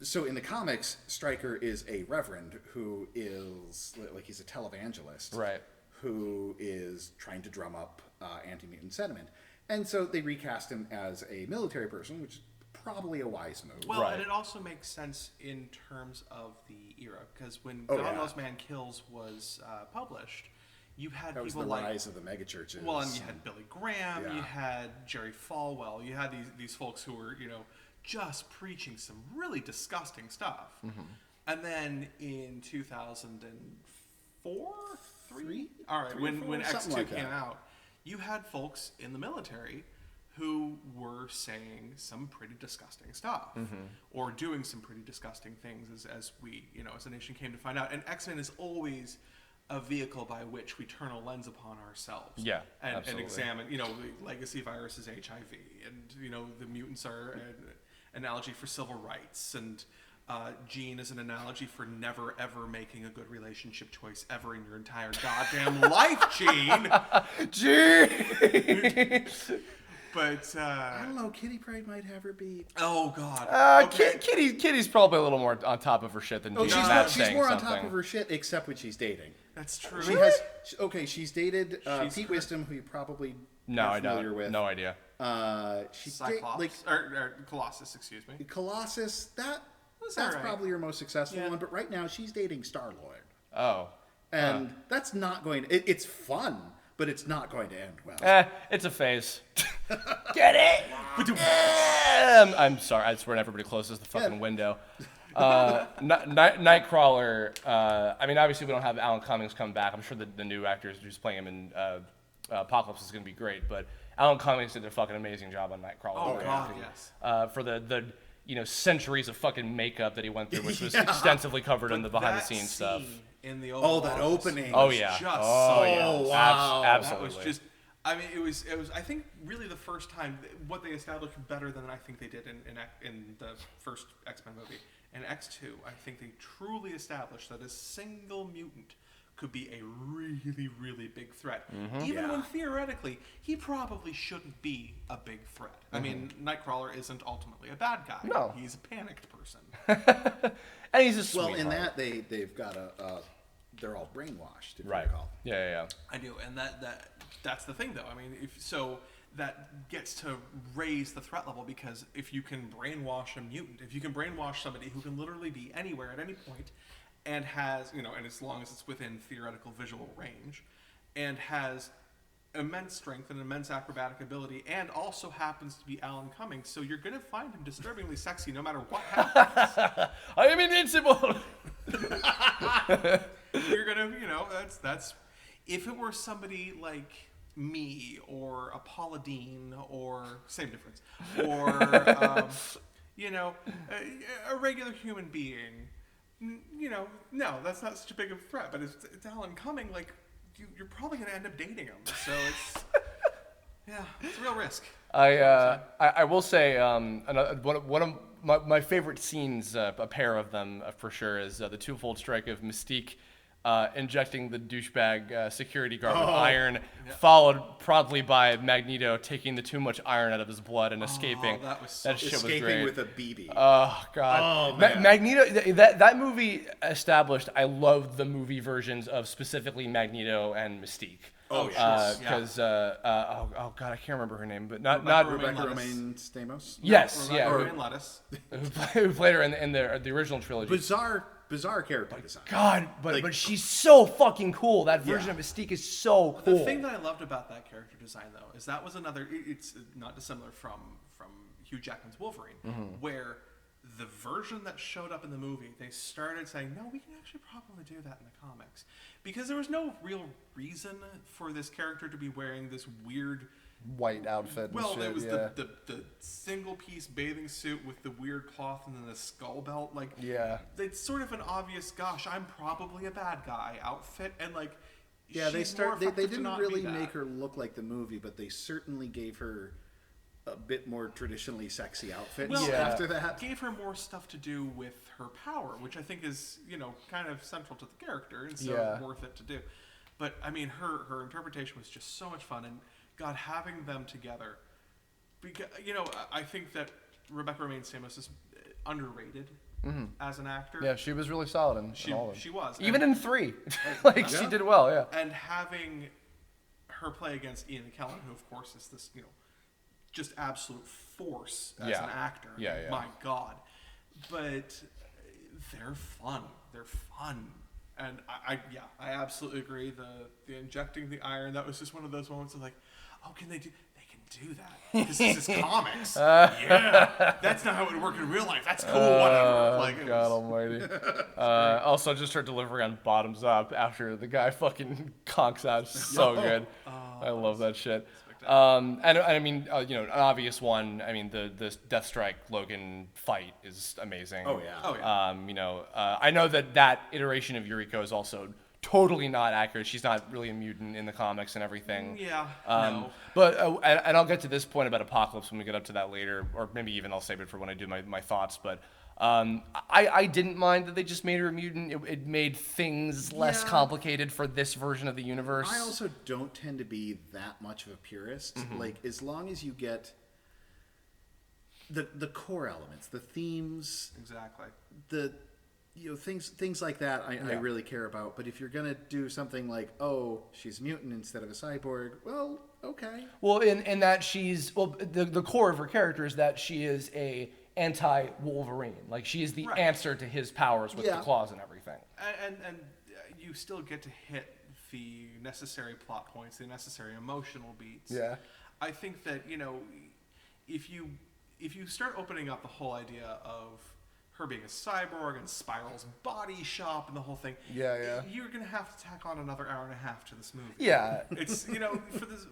So in the comics, Stryker is a reverend who is he's a televangelist, Right. who is trying to drum up anti-mutant sentiment, and so they recast him as a military person, which is probably a wise move. Well, Right. and it also makes sense in terms of the era, because when Oh, God yeah. Loves Man Kills was published, you had That was people the like rise of the megachurches. well, and you had Billy Graham, Yeah. you had Jerry Falwell, you had these folks who were just preaching some really disgusting stuff. And then in 2004, Three? all right, Three or when four, X2 something like came that. out, you had folks in the military who were saying some pretty disgusting stuff or doing some pretty disgusting things as we, as a nation came to find out. And X-Men is always a vehicle by which we turn a lens upon ourselves. Yeah, and absolutely. examine, the legacy virus is HIV, and, the mutants are an analogy for civil rights, and Jean is an analogy for never ever making a good relationship choice ever in your entire goddamn life, Jean. But I don't know. Kitty Pryde might have her beat. oh god, okay. Kitty's probably a little more on top of her shit than Jean. That's She's saying more on something. top of her shit, except when she's dating. That's true. She has she's dated She's Pete Wisdom, who you probably No, are I familiar don't. with. No idea. She Cyclops or Colossus, excuse me. Colossus. That's alright. probably her most successful Yeah. one. But right now she's dating Star-Lord, Oh. and that's not going. It's fun, but it's not going to end well. It's a phase. Get it? I'm sorry. I swear everybody closes the fucking Yeah. window. Nightcrawler. I mean, obviously we don't have Alan Cummings come back. I'm sure the new actors who's playing him in Apocalypse is going to be great. But Alan Cummings did a fucking amazing job on Nightcrawler. Oh god, yes. For the centuries of fucking makeup that he went through, which was extensively covered in the behind the scenes stuff. In the that opening. Oh was yeah. Just Oh so yeah. wow. Absolutely. That was just. I mean, it was. I think really the first time what they established better than I think they did in the first X-Men movie. In X2, I think they truly established that a single mutant could be a really, really big threat. Even when theoretically, he probably shouldn't be a big threat. I mean, Nightcrawler isn't ultimately a bad guy. No. He's a panicked person. And he's a Well, sweetheart. in that they've got they're all brainwashed, if Right. you recall. Yeah. I do, and that's the thing, though. I mean, that gets to raise the threat level, because if you can brainwash a mutant, if you can brainwash somebody who can literally be anywhere at any point, and has, and as long as it's within theoretical visual range, and has immense strength and immense acrobatic ability, and also happens to be Alan Cumming, so you're going to find him disturbingly sexy no matter what happens. I am invincible. You're going to, that's, if it were somebody like me, or a Paula Deen, or, same difference, or, a regular human being, no, that's not such a big of a threat. But it's Alan Cumming, like, you're probably going to end up dating him. So it's a real risk. I will say one of my favorite scenes, a pair of them for sure, is the twofold strike of Mystique injecting the douchebag security guard with iron, followed promptly by Magneto taking the too much iron out of his blood and escaping. That was so that shit was Escaping great. with a BB. Oh god. Oh, man. Magneto. That movie established. I loved the movie versions of specifically Magneto and Mystique. Oh, sure. Because oh god, I can't remember her name, but not Rebecca Lettuce. Romaine Stamos. yes, yeah, Romaine Lettuce. who played her in the original trilogy. Bizarre character design. God, but she's so fucking cool. That version of Mystique is so cool. The thing that I loved about that character design, though, is that was another. It's not dissimilar from Hugh Jackman's Wolverine, where the version that showed up in the movie, they started saying, no, we can actually probably do that in the comics, because there was no real reason for this character to be wearing this weird white outfit. Well, and shit, there was yeah. the single piece bathing suit with the weird cloth and then the skull belt. Like, Yeah. it's sort of an obvious, gosh, I'm probably a bad guy outfit, and like, Yeah, they she's more they effective to didn't not really be that. make her look like the movie, but they certainly gave her a bit more traditionally sexy outfits Well, Yeah. after that. Gave her more stuff to do with her power, which I think is, kind of central to the character, and so Yeah. worth it to do. But I mean, her interpretation was just so much fun, and God, having them together, because I think that Rebecca Romaine Stamos is underrated as an actor. Yeah, she was really solid in all of them. She was, Even and- in 3. Like, she Yeah. did well, yeah. And having her play against Ian McKellen, who of course is this, just absolute force as Yeah. an actor. Yeah. My God. But they're fun. They're fun. And I absolutely agree. The injecting the iron, that was just one of those moments of like, oh, they can do that. This is comics. Yeah. That's not how it would work in real life. That's cool, whatever. Like, it God was, almighty. Also, just her delivery on bottoms up after the guy fucking conks out. So good. I love that shit. And I mean, an obvious one. I mean, the Deathstrike Logan fight is amazing. Oh, yeah. Oh, yeah. I know that iteration of Yuriko is also totally not accurate. She's not really a mutant in the comics and everything. Yeah. No. But and I'll get to this point about Apocalypse when we get up to that later, or maybe even I'll save it for when I do my thoughts. But I didn't mind that they just made her a mutant. It made things less Yeah. complicated for this version of the universe. I also don't tend to be that much of a purist. Like, as long as you get the core elements, the themes, Exactly. the things like that, I really care about. But if you're gonna do something like, oh, she's a mutant instead of a cyborg, well, okay. Well, in that she's the core of her character is that she is a anti-Wolverine. Like, she is the Right. answer to his powers with the Yeah. claws and everything. And you still get to hit the necessary plot points, the necessary emotional beats. Yeah. I think that if you start opening up the whole idea of her being a cyborg and Spiral's body shop and the whole thing, Yeah. you're gonna have to tack on another hour and a half to this movie. Yeah. It's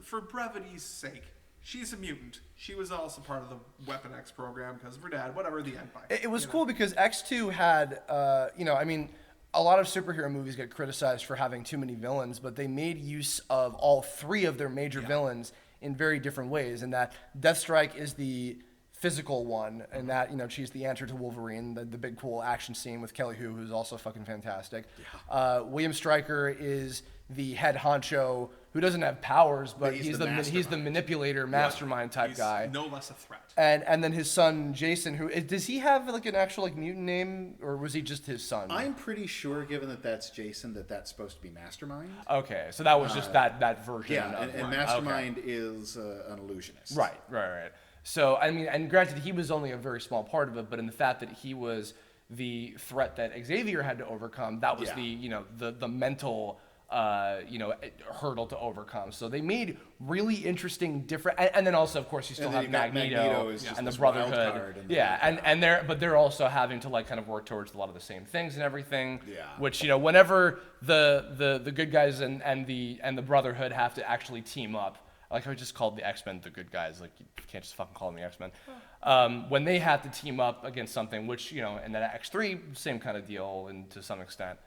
for brevity's sake. She's a mutant. She was also part of the Weapon X program because of her dad, whatever, the Empire. It was cool because X2 had, I mean, a lot of superhero movies get criticized for having too many villains, but they made use of all 3 of their major villains in very different ways. And that Deathstrike is the physical one, and that, you know, she's the answer to Wolverine, the big cool action scene with Kelly Hu, who's also fucking fantastic. William Stryker is the head honcho who doesn't have powers, but he's the manipulator, mastermind type He's guy. no less a threat. And then his son Jason, who does he have like an actual like mutant name, or was he just his son? I'm pretty sure, given that that's Jason, that's supposed to be Mastermind. Okay, so that was just that version. Yeah, of and Mastermind is an illusionist. Right. So, I mean, and granted, he was only a very small part of it, but in the fact that he was the threat that Xavier had to overcome, that was the, you know, the mental, you know, hurdle to overcome. So they made really interesting, different, and then also, of course, you still have Magneto and the Brotherhood. And they're also having to like kind of work towards a lot of the same things and everything. Yeah. Which, you know, whenever the good guys and the Brotherhood have to actually team up. Like I just called the X-Men the good guys. Like you can't just fucking call them the X-Men. When they have to team up against something, which, you know, and then X3, same kind of deal, and to some extent,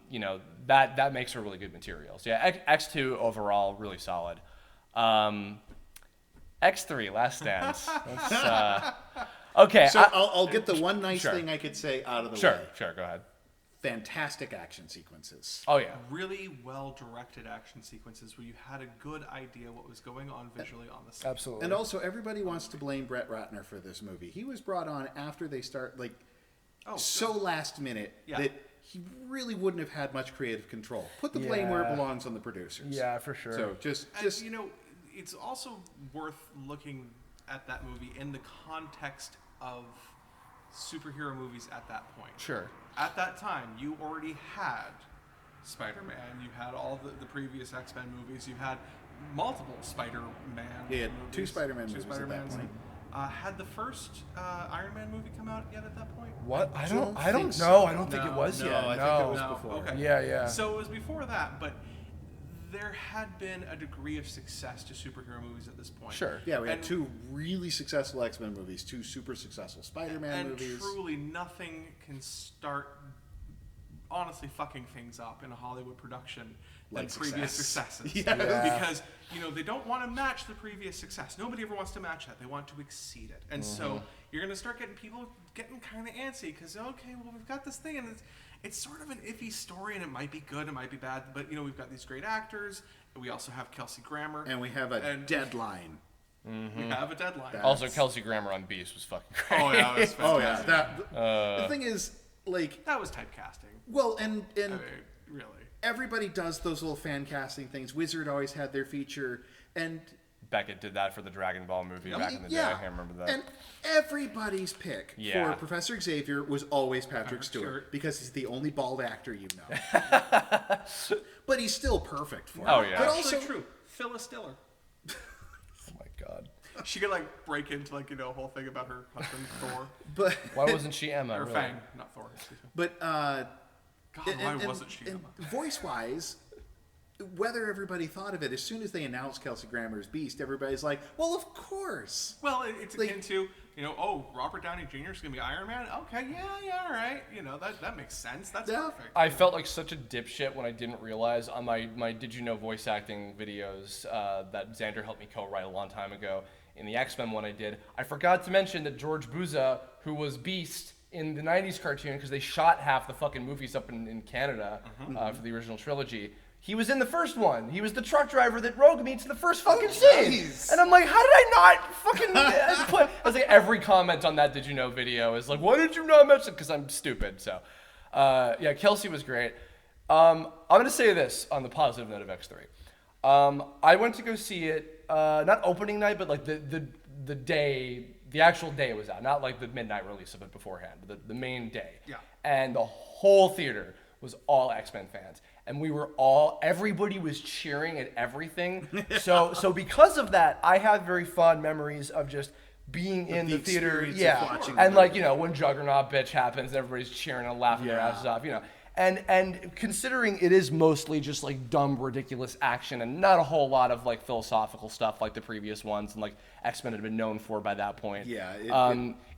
you know, that makes for really good materials. Yeah, X2 overall really solid. X3, Last Stand. Okay. So I'll get the one nice thing I could say out of the way. Sure, go ahead. Fantastic action sequences. Oh yeah. Really well-directed action sequences where you had a good idea what was going on visually on the screen. Absolutely. And also, everybody wants to blame Brett Ratner for this movie. He was brought on after they start, like, so last minute that he really wouldn't have had much creative control. Put the blame where it belongs on the producers. Yeah, for sure. So just you know, it's also worth looking at that movie in the context of superhero movies at that point. Sure. At that time, you already had Spider-Man, you had all the previous X-Men movies, you had multiple Spider-Man Yeah, movies. two Spider-Man movies at that Spider-Mans. point. Had the first Iron Man movie come out yet at that point? What? I don't think know. so. I don't think it was yet. I think it was before. Okay. Yeah. So it was before that, but there had been a degree of success to superhero movies at this point. Sure. Yeah, we had two really successful X-Men movies, two super successful Spider-Man movies. And truly nothing can start honestly fucking things up in a Hollywood production than Like previous success. successes. Yeah. Because, you know, they don't want to match the previous success. Nobody ever wants to match that. They want to exceed it. And so you're going to start getting people getting kind of antsy because, okay, well, we've got this thing and it's sort of an iffy story, and it might be good, it might be bad, but, you know, we've got these great actors. We also have Kelsey Grammer. And we have a deadline. We have a deadline. Also, Kelsey Grammer on Beast was fucking great. Oh, yeah, it was fantastic. The thing is, like... That was typecasting. Well, and I mean, really. everybody does those little fan casting things. Wizard always had their feature, and... Beckett did that for the Dragon Ball movie back in the day. I remember that. And everybody's pick Yeah. for Professor Xavier was always Patrick Stewart, Stewart. because he's the only bald actor you know. But he's still perfect for it. Oh, yeah. But Actually also, true. Phyllis Diller. Oh my God. She could like break into like, you know, a whole thing about her husband Thor. but Why wasn't she Emma? Or really? Fang, not Thor. Excuse me. but God, why wasn't she? and voice-wise, whether everybody thought of it, as soon as they announced Kelsey Grammer's Beast, everybody's like, well, of course. Well, it's Like- akin to, you know, oh, Robert Downey Jr. is gonna be Iron Man. Okay, yeah, all right. You know, that makes sense. That's Yeah. perfect. I felt like such a dipshit when I didn't realize on my Did You Know voice acting videos that Xander helped me co-write a long time ago. In the X-Men one I did, I forgot to mention that George Buza, who was Beast in the 90s cartoon, because they shot half the fucking movies up in Canada for the original trilogy, he was in the first one. He was the truck driver that Rogue meets in the first fucking scene. jeez. And I'm like, how did I not fucking put... I was like, every comment on that Did You Know video is like, why did you not mention it? Because I'm stupid. So, yeah, Kelsey was great. I'm going to say this on the positive note of X3. I went to go see it, not opening night, but like the day, the actual day it was out. Not like the midnight release of it beforehand, but the main day. Yeah. And the whole theater was all X-Men fans. And everybody was cheering at everything. So because of that, I have very fond memories of just being in the theater. experience of Yeah. watching And the like, you know, when Juggernaut bitch happens, everybody's cheering and laughing their asses off, you know. And considering it is mostly just like dumb, ridiculous action and not a whole lot of like philosophical stuff like the previous ones and like X-Men had been known for by that point. Yeah,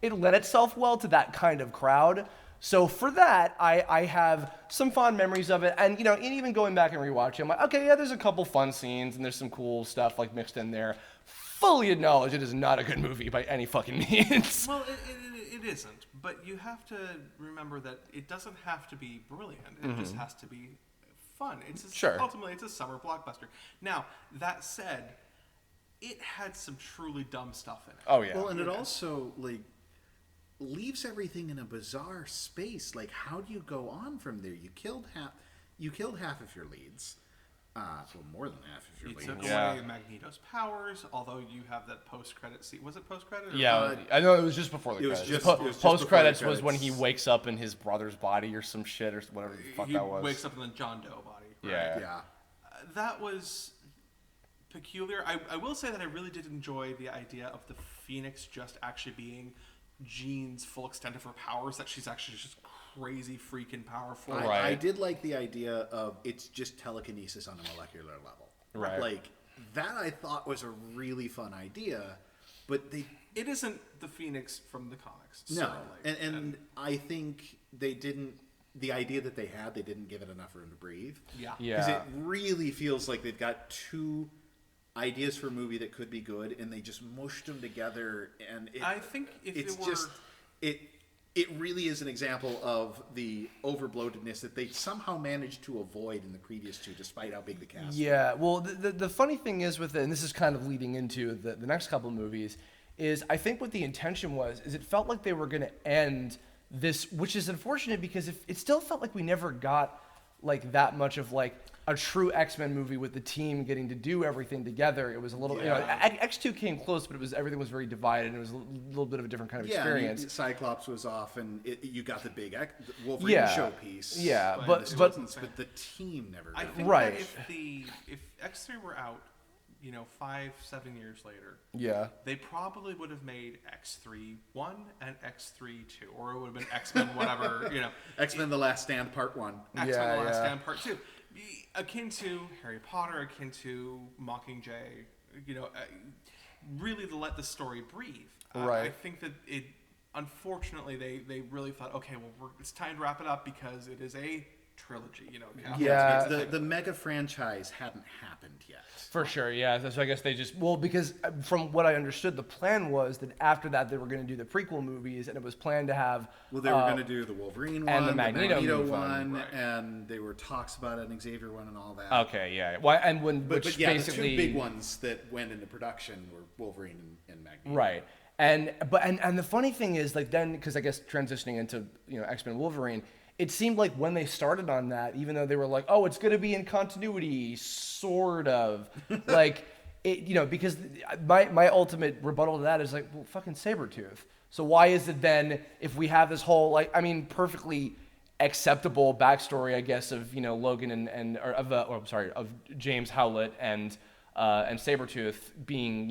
It lent itself well to that kind of crowd. So for that, I have some fond memories of it. And, you know, and even going back and rewatching, I'm like, okay, yeah, there's a couple fun scenes and there's some cool stuff like mixed in there. fully acknowledge it is not a good movie by any fucking means. Well, it isn't, but you have to remember that it doesn't have to be brilliant. It just has to be fun. Sure. Ultimately, it's a summer blockbuster. Now, that said, it had some truly dumb stuff in it. Oh yeah. Well, and it also like leaves everything in a bizarre space. Like, how do you go on from there? You killed half of your leads. Well, more than half of your You leads. took Yeah. away Magneto's powers, although you have that post-credit scene. Was it post-credit? Yeah, I know it was just before the it was credits. just- it was just Post credits before the was when he credits. wakes up in his brother's body or some shit or whatever the fuck He that was. wakes up in the John Doe body. Right? Yeah. Yeah. That was peculiar. I will say that I really did enjoy the idea of the Phoenix just actually being Jean's full extent of her powers, that she's actually just crazy freaking powerful. Right. I did like the idea of it's just telekinesis on a molecular level. Right. Like, that I thought was a really fun idea, but they... It isn't the Phoenix from the comics. No. Certainly. And I think they didn't... The idea that they didn't give it enough room to breathe. Yeah. Because Yeah. it really feels like they've got two ideas for a movie that could be good, and they just mushed them together, and I think if it's it were... just... It really is an example of the overbloatedness that they somehow managed to avoid in the previous two, despite how big the cast was. Yeah, well, the funny thing is with it, and this is kind of leading into the next couple of movies, is I think what the intention was, is it felt like they were going to end this, which is unfortunate because it still felt like we never got like that much of like a true X-Men movie with the team getting to do everything together. It was a little, X2 came close, but everything was very divided, and it was a little bit of a different kind of experience. Cyclops was off, and you got the big Wolverine showpiece. Yeah, but but the team never got I it. think Right. that if X3 were out, 5-7 years later, Yeah. they probably would have made X3 1 and X3 2, or it would have been X-Men whatever, X-Men: The Last Stand Part 1. X-Men Yeah, The Last yeah. Stand Part 2. Akin to Harry Potter, akin to Mockingjay, really to let the story breathe. Right. I think that it, unfortunately, they really thought, okay, well, it's time to wrap it up because it is a trilogy, Yeah. The mega franchise hadn't happened yet. For sure, yeah. So I guess they just because from what I understood, the plan was that after that they were going to do the prequel movies, and it was planned to have. Well, they were going to do the Wolverine one, and the Magneto one, Right. and there were talks about an Xavier one and all that. Okay, yeah. Well, and But which yeah, basically the two big ones that went into production were Wolverine and Magneto. right. And the funny thing is, like, then because I guess transitioning into X-Men Wolverine, it seemed like when they started on that, even though they were like, oh, it's going to be in continuity, sort of, like, it, because my ultimate rebuttal to that is like, well, fucking Sabretooth. So why is it then, if we have this whole, like, I mean, perfectly acceptable backstory, I guess, of, Logan of James Howlett and Sabretooth being,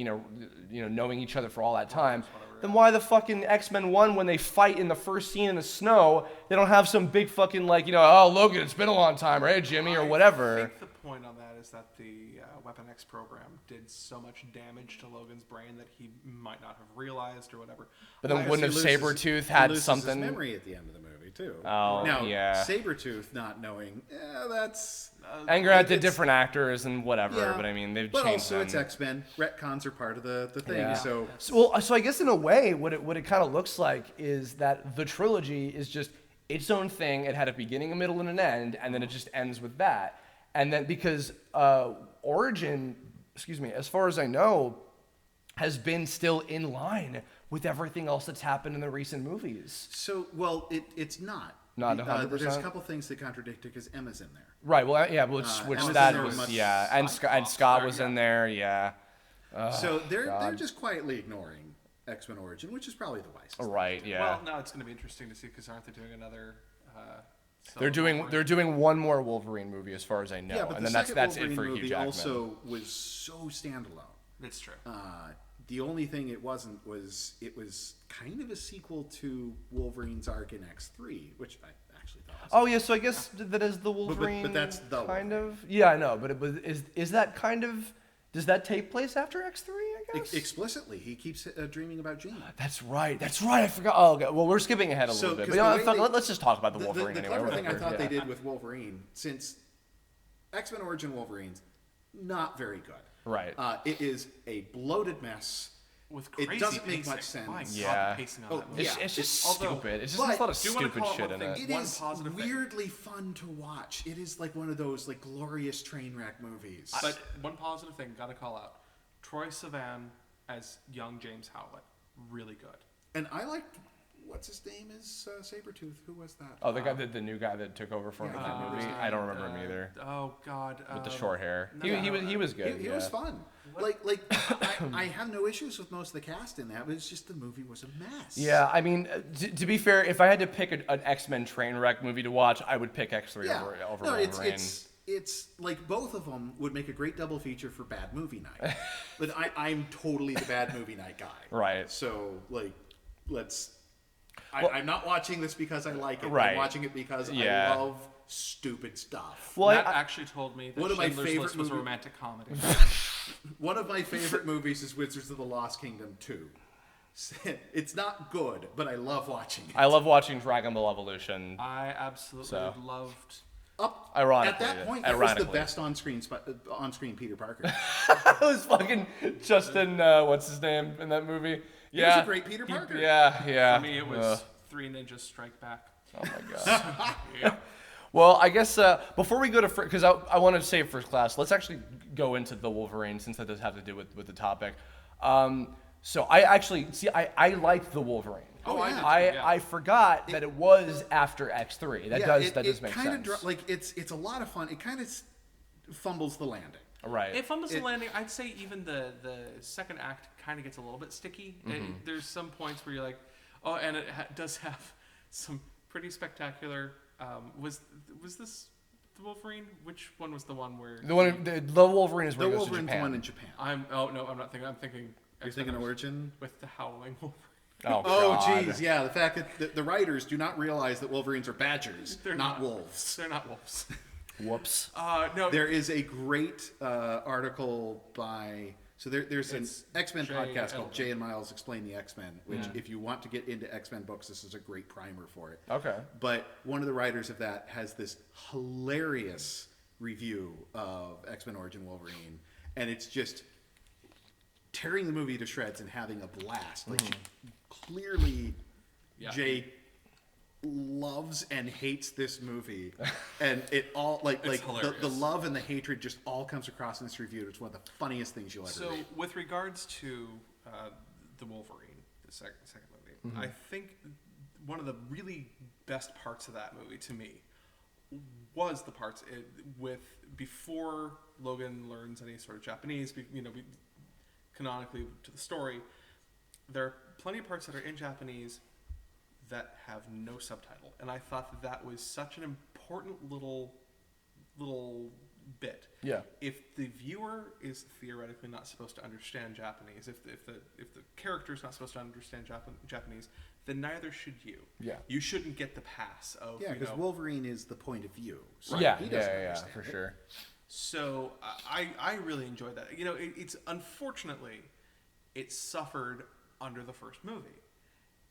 knowing each other for all that time, then why the fucking X-Men 1, when they fight in the first scene in the snow, they don't have some big fucking, like, oh, Logan, it's been a long time, right, Jimmy, or whatever. I think the point on that is that the Weapon X program did so much damage to Logan's brain that he might not have realized or whatever. But then wouldn't have Sabretooth had loses something... his memory at the end of the movie, too. Oh, now, yeah. Sabretooth not knowing, that's... And granted, it's- different actors and whatever, Yeah, but I mean, they've but changed also them. it's X-Men. Retcons are part of the thing, Yeah. so... So I guess in a way, what it kind of looks like is that the trilogy is just its own thing. It had a beginning, a middle, and an end, and then it just ends with that. And then because Origin, as far as I know, has been still in line with everything else that's happened in the recent movies. So, well, it's not. Not 100%? There's a couple things that contradict it because Emma's in there. Right. Well, yeah. Which Emma's in that there was much- and Scott was yeah. in there. Yeah. So they're God. just quietly ignoring X-Men Origin, which is probably the wisest. Right. Yeah. Well, now it's going to be interesting to see because aren't they doing another? They're doing one more Wolverine movie, as far as I know, Yeah, but and the then that's second it for Wolverine Hugh movie Jackman. also was so standalone. It's true. The only thing it wasn't was it was kind of a sequel to Wolverine's arc in X3, which I actually thought was Oh yeah, so I guess that is the Wolverine. that's the kind of. Yeah, I know, but is that kind of? Does that take place after X3? I guess. explicitly. He keeps dreaming about Jean. That's right. I forgot. Oh, okay. Well, we're skipping ahead a So, little bit. 'cause But the way let's just talk about the Wolverine the anyway. clever thing I whatever, thought they yeah. did with Wolverine, since X-Men Origin Wolverine's not very good. Right. It is a bloated mess. With crazy It doesn't make pacing. much sense. My God, Yeah. the pacing on Oh, that movie. It's, yeah. it's just Although- stupid. It's just but there's a lot of do you wanna stupid call it shit one in thing? it. It One is positive thing. weirdly fun to watch. It is like one of those like glorious train wreck movies. But one positive thing, gotta call out. Troye Sivan as young James Howlett. Really good. And I liked, what's his name is Sabretooth. Who was that? Oh, the new guy that took over for him in that movie. I don't remember him either. Oh God. With the short hair. no, He was good. He yeah. was fun. I have no issues with most of the cast in that, but it's just the movie was a mess. Yeah, I mean, to be fair, if I had to pick an X-Men train wreck movie to watch, I would pick X3 over no, Wolverine. it's like both of them would make a great double feature for Bad Movie Night. But I'm totally the Bad Movie Night guy. Right. So, like, I'm not watching this because I like it. Right. I'm watching it because Yeah. I love stupid stuff. Well, Matt I- actually told me that One of my Schindler's favorite List was a movie- romantic comedy. One of my favorite movies is Wizards of the Lost Kingdom 2. It's not good, but I love watching it. I love watching Dragon Ball Evolution. I absolutely So. loved. Ironically, At that point, that was the ironically. best on-screen Peter Parker. That was fucking Justin. What's his name in that movie? Yeah, was a great Peter Parker. Yeah. For me, it was Three Ninjas Strike Back. Oh my god. Well, I guess before we go to because I want to save first class, let's actually go into the Wolverine since that does have to do with the topic. So I actually I liked the Wolverine. Oh, I did too, yeah. I forgot that it was after X3. That does make kinda sense. it's a lot of fun. It kind of fumbles the landing. Right. If I'm just landing, I'd say even the second act kind of gets a little bit sticky. There's some points where you're like, oh, and it does have some pretty spectacular. Was this the Wolverine? Which one was the one where the Wolverine is where The he goes to Wolverine's Japan. one in Japan. I'm not thinking. I'm thinking. You're thinking Origin? with the Howling Wolverine. Oh, Oh, God. geez, yeah. The fact that the writers do not realize that Wolverines are badgers, They're not wolves. They're not wolves. Whoops. No. There is a great article by there's an It's X-Men Jay podcast called Elden. Jay and Miles Explain the X-Men, which if you want to get into X-Men books, this is a great primer for it. Okay. But one of the writers of that has this hilarious review of X-Men Origin Wolverine, and it's just tearing the movie to shreds and having a blast. Like clearly, Yeah. Jay loves and hates this movie, and it all like the hilarious. love and the hatred just all comes across in this review. It's one of the funniest things you'll ever So, read. with regards to the Wolverine, the second movie, I think one of the really best parts of that movie to me was the parts with before Logan learns any sort of Japanese. Canonically to the story, there are plenty of parts that are in Japanese that have no subtitle, and I thought that was such an important little bit. Yeah. If the viewer is theoretically not supposed to understand Japanese, if the character is not supposed to understand Japanese, then neither should you. Yeah. You shouldn't get the pass of Yeah, because Wolverine is the point of view. So Yeah, he doesn't yeah, understand for it. sure. So I really enjoyed that. It's unfortunately it suffered under the first movie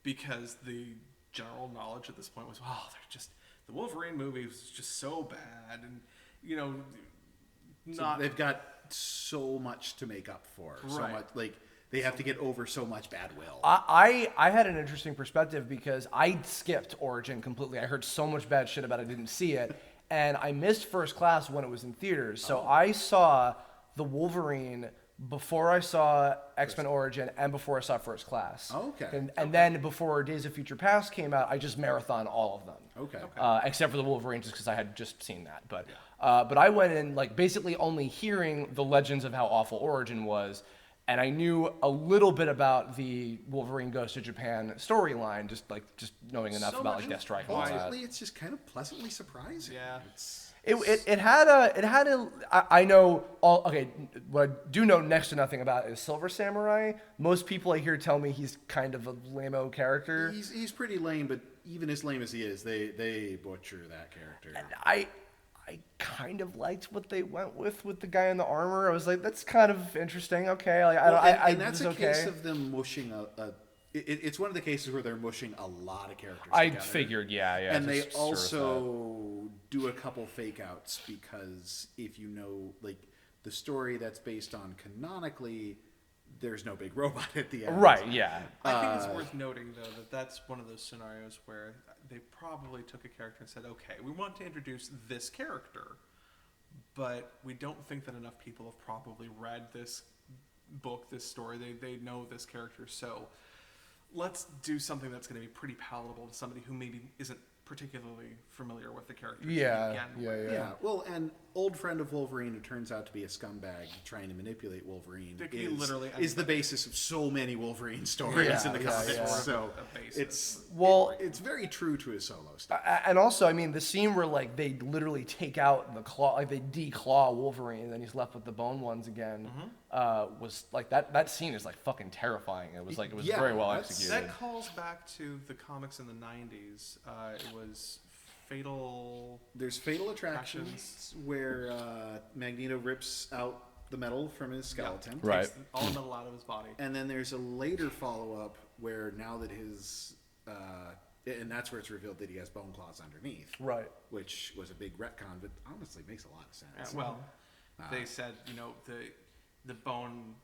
because the general knowledge at this point was, the Wolverine movie was just so bad, and So they've got so much to make up for. So Right. much they have to get over so much bad will. I had an interesting perspective because I skipped Origin completely. I heard so much bad shit about it, I didn't see it. And I missed First Class when it was in theaters. So I saw the Wolverine before I saw X-Men Origin and before I saw First Class. Okay. And then before Days of Future Past came out, I just marathoned all of them. Okay. Except for the Wolverine, just because I had just seen that. But I went in basically only hearing the legends of how awful Origin was, and I knew a little bit about the Wolverine Goes to Japan storyline, just knowing enough So about much- Deathstrike and all that. Ultimately, it's just kind of pleasantly surprising. Yeah. It had a I know all okay. What I do know next to nothing about is Silver Samurai. Most people I hear tell me he's kind of a lame-o character. He's pretty lame, but even as lame as he is, they butcher that character. And I kind of liked what they went with the guy in the armor. I was like, that's kind of interesting. Okay, And that's it a was okay. case of them mushing it's one of the cases where they're mushing a lot of characters I together. figured, yeah. And they just sort of also do a couple fake outs because if the story that's based on canonically, there's no big robot at the end. Right, yeah. I think it's worth noting, though, that that's one of those scenarios where they probably took a character and said, okay, we want to introduce this character, but we don't think that enough people have probably read this book, this story. They know this character, so let's do something that's going to be pretty palatable to somebody who maybe isn't particularly familiar with the character. Yeah. Well, and old friend of Wolverine who turns out to be a scumbag trying to manipulate Wolverine is the basis of so many Wolverine stories in the comics. yeah. So it's very true to his solo stuff. And also, I mean, the scene where like they literally take out the claw, like they declaw Wolverine, and then he's left with the bone ones again. Was like that scene is like fucking terrifying. It was very well executed. That calls back to the comics in the 90s. It was Fatal. There's Fatal Attractions where Magneto rips out the metal from his skeleton. Yeah, right. Takes all the metal out of his body. And then there's a later follow-up where now that his... and that's where it's revealed that he has bone claws underneath. Right. Which was a big retcon, but honestly makes a lot of sense. They said, the bone...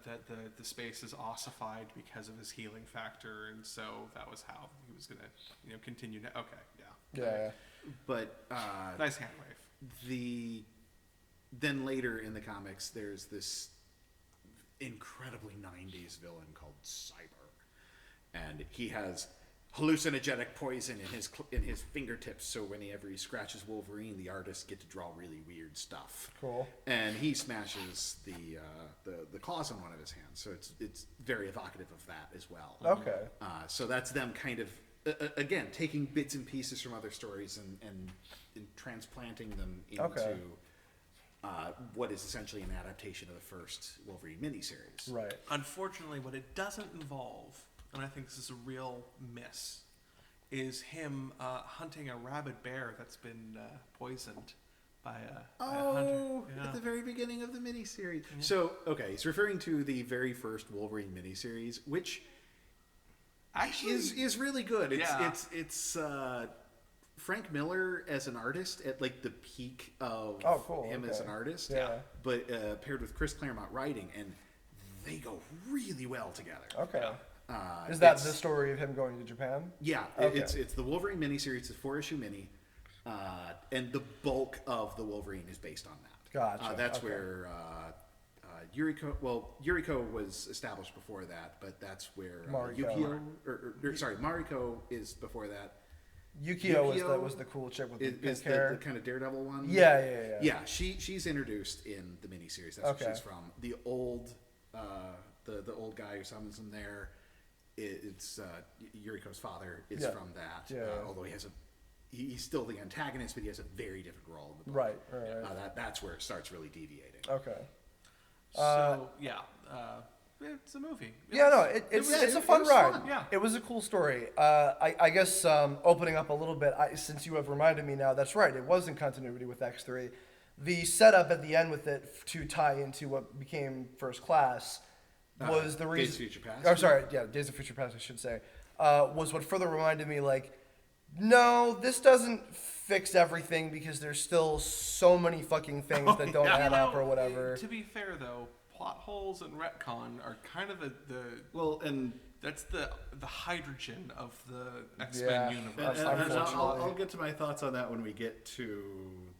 that the space is ossified because of his healing factor, and so that was how he was going to continue to... Okay, Yeah. But nice hand wave. Then later in the comics, there's this incredibly 90s villain called Cyber, and he has hallucinogenic poison in his fingertips. So whenever he scratches Wolverine, the artists get to draw really weird stuff. Cool. And he smashes the claws on one of his hands. So it's very evocative of that as well. Okay. So that's them kind of again taking bits and pieces from other stories and transplanting them into what is essentially an adaptation of the first Wolverine miniseries. Right. Unfortunately, what it doesn't involve, and I think this is a real miss, is him hunting a rabid bear that's been poisoned by a hunter. At the very beginning of the miniseries. Yeah. So, okay, he's referring to the very first Wolverine miniseries, which actually is really good. It's Frank Miller as an artist at like the peak of him as an artist. Yeah. But paired with Chris Claremont writing, and they go really well together. Okay. Is that the story of him going to Japan? Yeah, okay. It's the Wolverine miniseries. It's a 4-issue mini, and the bulk of the Wolverine is based on that. Gotcha. That's where Yuriko. Well, Yuriko was established before that, but that's where Yukio. Mariko is before that. Yukio was the cool chick with the pink hair. The kind of Daredevil one. Yeah. Yeah, she's introduced in the miniseries. That's where she's from. The old guy who summons him there. It's Yuriko's father is from that. Yeah. Although he's still the antagonist, but he has a very different role in the book. Right. That's where it starts really deviating. Okay. So it's a movie. It's a fun ride. Fun. Yeah. It was a cool story. I guess opening up a little bit, since you have reminded me now, that's right. It was in continuity with X3. The setup at the end with it to tie into what became First Class was the reason. Days of Future Past. Oh, sorry. Yeah, Days of Future Past, I should say. Was what further reminded me, like, no, this doesn't fix everything because there's still so many fucking things that don't add up or whatever. To be fair, though, plot holes and retcon are kind of and that's the hydrogen of the X-Men universe. And I'll get to my thoughts on that when we get to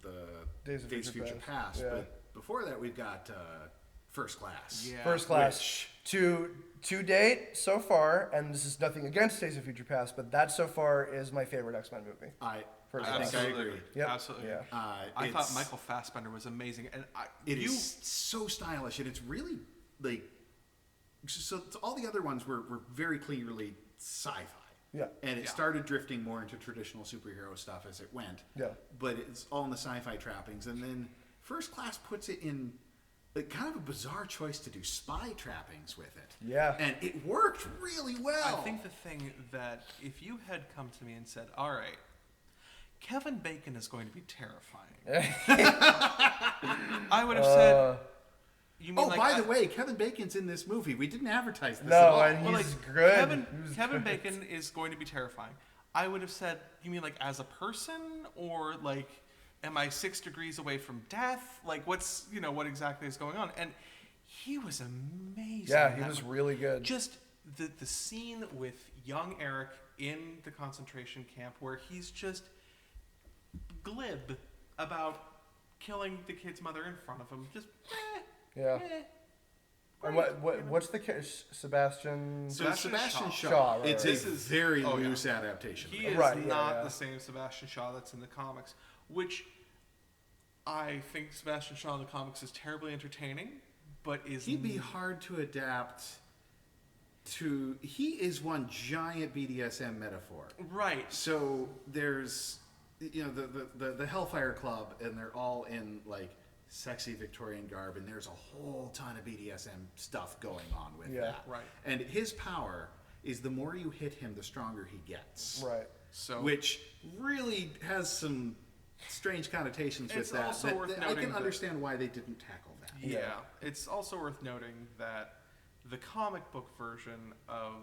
the Days of Future Past. Yeah. But before that, we've got First Class. Yeah. First Class. To date, so far, and this is nothing against Days of Future Past, but that so far is my favorite X-Men movie. I Class. think I agree. Yep. Absolutely. Yeah. I thought Michael Fassbender was amazing, and it is so stylish, and it's really like so. All the other ones were very clearly sci-fi. Yeah. And it started drifting more into traditional superhero stuff as it went. Yeah. But it's all in the sci-fi trappings, and then First Class puts it in. Like kind of a bizarre choice to do spy trappings with it. Yeah. And it worked really well. I think the thing that if you had come to me and said, all right, Kevin Bacon is going to be terrifying. I would have said, you mean by the way, Kevin Bacon's in this movie. We didn't advertise this no, at all. and he's good. Kevin Bacon is going to be terrifying. I would have said, you mean like as a person or like am I 6 degrees away from death? Like, what's, what exactly is going on? And he was amazing. Yeah, he was really good. Just the scene with young Eric in the concentration camp where he's just glib about killing the kid's mother in front of him. Just, Yeah. And what's the Sebastian? So Sebastian Shaw. Shaw, right, It's right. a very loose adaptation. He is Right, yeah, not yeah. the same Sebastian Shaw that's in the comics, which I think Sebastian Shaw in the comics is terribly entertaining, but is... He'd be hard to adapt to. He is one giant BDSM metaphor. Right. So there's, the Hellfire Club, and they're all in, like, sexy Victorian garb, and there's a whole ton of BDSM stuff going on with that. Right. And his power is the more you hit him, the stronger he gets. Right. So Which really has some strange connotations with It's that. also that- worth that I noting can that- understand why they didn't tackle that. Yeah. It's also worth noting that the comic book version of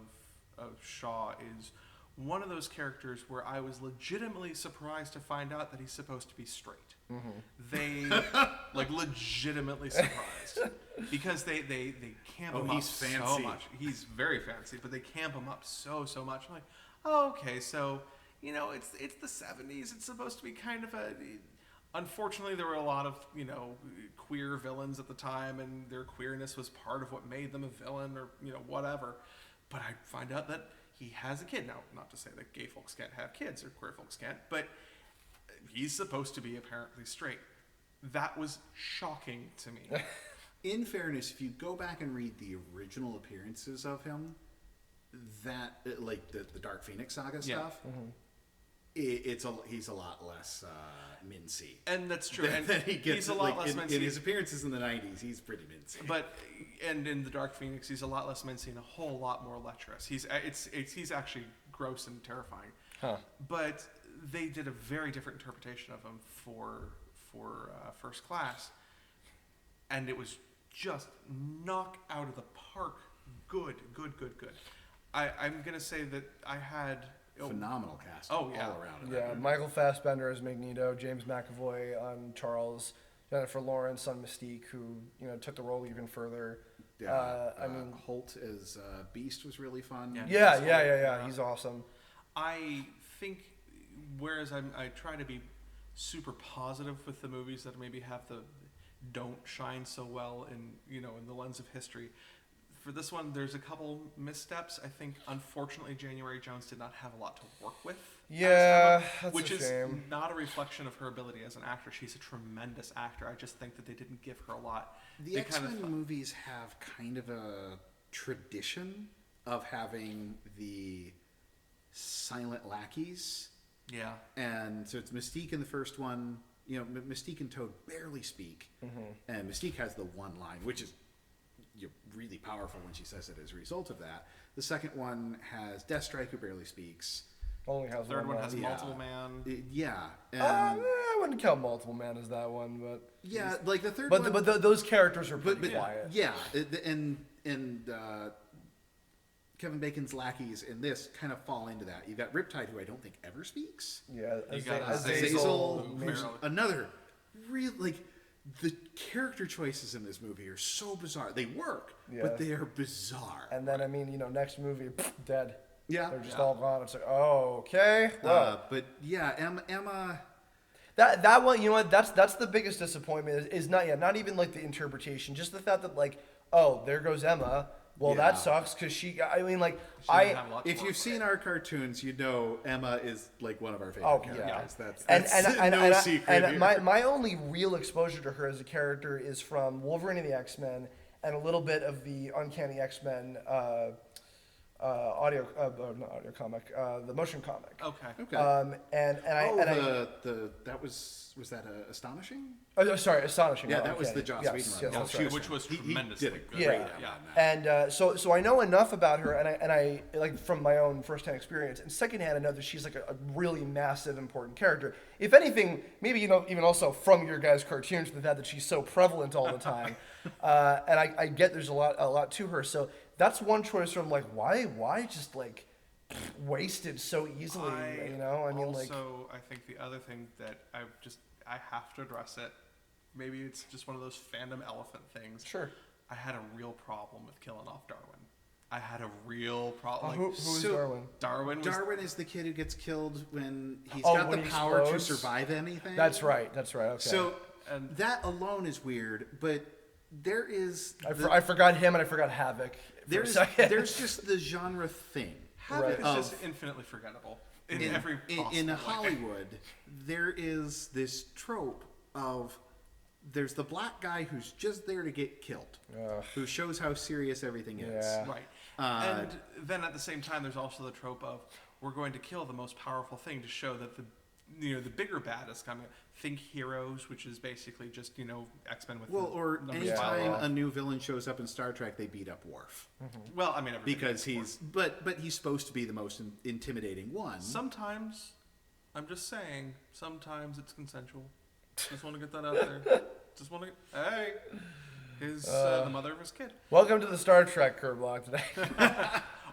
Shaw is one of those characters where I was legitimately surprised to find out that he's supposed to be straight. They legitimately surprised because they camp him up he's so fancy. much. He's very fancy, but they camp him up so much. I'm like, oh, okay, so it's the 70s. It's supposed to be kind of a. Unfortunately, there were a lot of queer villains at the time, and their queerness was part of what made them a villain, or whatever. But I find out that he has a kid now. Not to say that gay folks can't have kids or queer folks can't, but he's supposed to be apparently straight. That was shocking to me. In fairness, if you go back and read the original appearances of him, that like the Dark Phoenix saga stuff, he's a lot less mincy. And that's true. And Than he gets he's a lot less in mincy. his appearances in the 90s. He's pretty mincy. And in the Dark Phoenix, he's a lot less mincy and a whole lot more lecherous. He's actually gross and terrifying. Huh. But they did a very different interpretation of him for First Class, and it was just knock out of the park. Good. I'm gonna say that I had Phenomenal cast Oh, yeah. all around. Yeah, Michael Fassbender as Magneto, James McAvoy on Charles, Jennifer Lawrence on Mystique, who took the role even further. I mean, Holt as Beast was really fun. yeah, he's awesome. I think, whereas I try to be super positive with the movies that maybe don't shine so well in the lens of history. For this one, there's a couple missteps. I think, unfortunately, January Jones did not have a lot to work with. Yeah, that's which a is shame. not a reflection of her ability as an actor. She's a tremendous actor. I just think that they didn't give her a lot. The X-Men movies have kind of a tradition of having the silent lackeys. Yeah. And so it's Mystique in the first one. Mystique and Toad barely speak. And Mystique has the one line, which is really powerful when she says it as a result of that. The second one has Deathstrike, who barely speaks. Only has Third one line. has Multiple Man. Yeah. I wouldn't count Multiple Man as that one, but Yeah, like the third but one. those characters are pretty quiet. Yeah, and Kevin Bacon's lackeys in this kind of fall into that. You've got Riptide, who I don't think ever speaks. Yeah, You got Azazel, Azazel, who's Mayrvel. another real the character choices in this movie are so bizarre. They work, but they are bizarre. And then next movie, dead. Yeah. They're just all gone. It's like, oh, okay. Well, But yeah, Emma. that one, that's the biggest disappointment is not even like the interpretation, just the fact that there goes Emma. Well, Yeah. that sucks because she. I mean, If you've seen our cartoons, Emma is like one of our favorite Okay, characters. yeah. That's no secret. And here. my only real exposure to her as a character is from Wolverine and the X-Men and a little bit of the Uncanny X-Men not audio comic, the motion comic. Okay. That was that Astonishing? Oh, sorry, Astonishing. Yeah, not that was Uncanny. the Joss Yes, Whedon yes, run. that's Yeah, right. Which was He tremendously did a good. great Yeah. job on that. And so I know enough about her, and I like from my own firsthand experience, and secondhand, I know that she's like a really massive, important character. If anything, maybe even also from your guys' cartoons, the fact that she's so prevalent all the time, and I get there's a lot to her. So that's one choice where I'm like, why just wasted so easily? I I think the other thing that I just I have to address it. Maybe it's just one of those fandom elephant things. Sure. I had a real problem with killing off Darwin. I had a real problem. Who is So- Darwin? Darwin is the kid who gets killed when he's Oh, got when the he power explodes? to survive anything. That's right. Okay. So And- that alone is weird, but there is I forgot him and I forgot Havoc for a second. there's just the genre thing. Havoc Right. is just infinitely forgettable in In, every possible in way. Hollywood, there is this trope of there's the black guy who's just there to get killed, who shows how serious everything is. Yeah. Right. And then at the same time, there's also the trope of we're going to kill the most powerful thing to show that the bigger bad is coming. Think Heroes, which is basically just X-Men with Well, the or numbers anytime piled a new villain shows up in Star Trek, they beat up Worf Well, I mean, everybody because gets but he's supposed to be the most intimidating one. Sometimes, I'm just saying, sometimes it's consensual. Just want to get that out there. Just want to. Hey, the mother of his kid. Welcome to the Star Trek Kirblog today.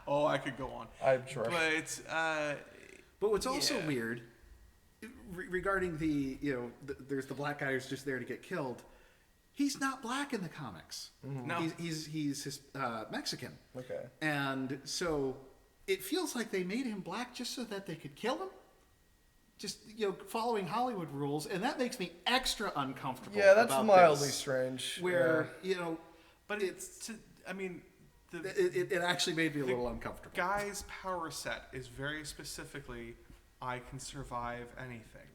Oh, I could go on. I'm sure. But what's also Yeah. weird regarding there's the black guy who's just there to get killed. He's not black in the comics. No. He's Mexican. Okay. And so it feels like they made him black just so that they could kill him. Just following Hollywood rules, and that makes me extra uncomfortable. Yeah, that's about mildly this, strange. Where But it's I mean, it actually made me a little uncomfortable. guy's power set is very specifically, I can survive anything.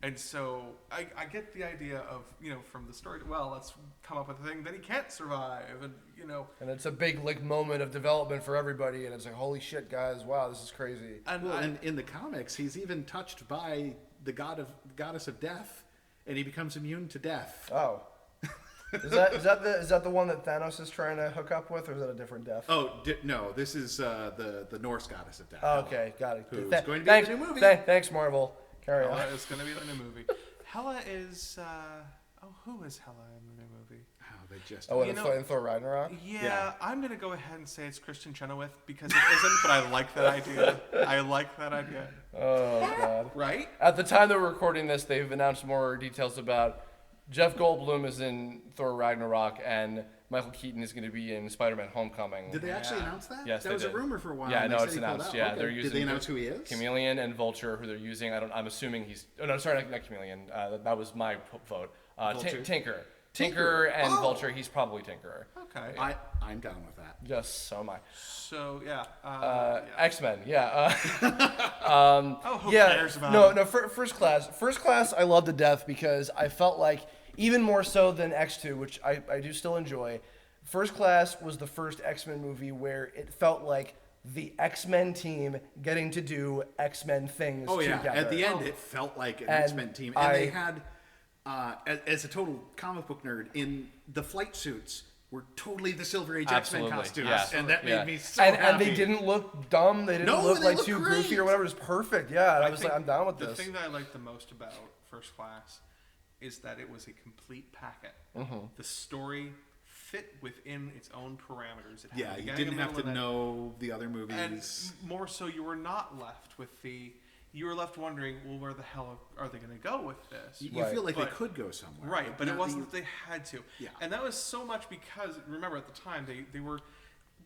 And so I get the idea of, from the story, well, let's come up with a thing that he can't survive. And, And it's a big moment of development for everybody, and it's like, holy shit, guys, wow, this is crazy. And in the comics, he's even touched by the goddess of death, and he becomes immune to death. Oh. Is that the one that Thanos is trying to hook up with, or is that a different death? Oh no, this is the Norse goddess of death. Oh, okay, got it. Who's Th- going to be thanks, in the new movie. Thanks, Marvel. Carry on. Hela is going to be in the new movie. Hela is, who is Hela in the new movie? Oh, they just. Oh, You in know- Thor Ragnarok? Yeah, I'm going to go ahead and say it's Kristen Chenoweth because it isn't, but I like that idea. Oh, God. Right? At the time that we're recording this, they've announced more details about Jeff Goldblum is in Thor Ragnarok and Michael Keaton is going to be in Spider-Man: Homecoming. Did they actually announce that? Yes, that they was did. a rumor for a while. Yeah, and no, they it's said he pulled announced. out. Yeah, Okay. they're using. Did they announce who he is? Chameleon and Vulture, who they're using. I'm assuming he's. Oh no, sorry, not Chameleon. That was my vote. Vulture? Tinker. Tinker. And Oh. Vulture. He's probably Tinkerer. Okay. I'm down with that. Yes, so am I. So, yeah. X-Men. Yeah. Oh, who cares about No, First Class. First Class I love to death because I felt like, even more so than X2, which I do still enjoy, First Class was the first X-Men movie where it felt like the X-Men team getting to do X-Men things Oh yeah, together. at the end it felt like an And X-Men team, and they had, as a total comic book nerd, in the flight suits were totally the Silver Age X-Men Absolutely, costumes, yeah. and that Yeah. made me so and happy. they didn't look dumb. They didn't No, look they like looked too great. goofy or whatever. It was perfect. Yeah, and I was like, think I'm down with the this. thing that I liked the most about First Class is that it was a complete packet. The story fit within its own parameters. It had Yeah, a you beginning, didn't a have middle, to and an end. know the other And movies. more so, you were not left with the. You were left wondering, well, where the hell are they going to go with this? You feel like But- they could go somewhere, Right, but it not wasn't that that they had to. Yeah. And that was so much because, remember, at the time, they were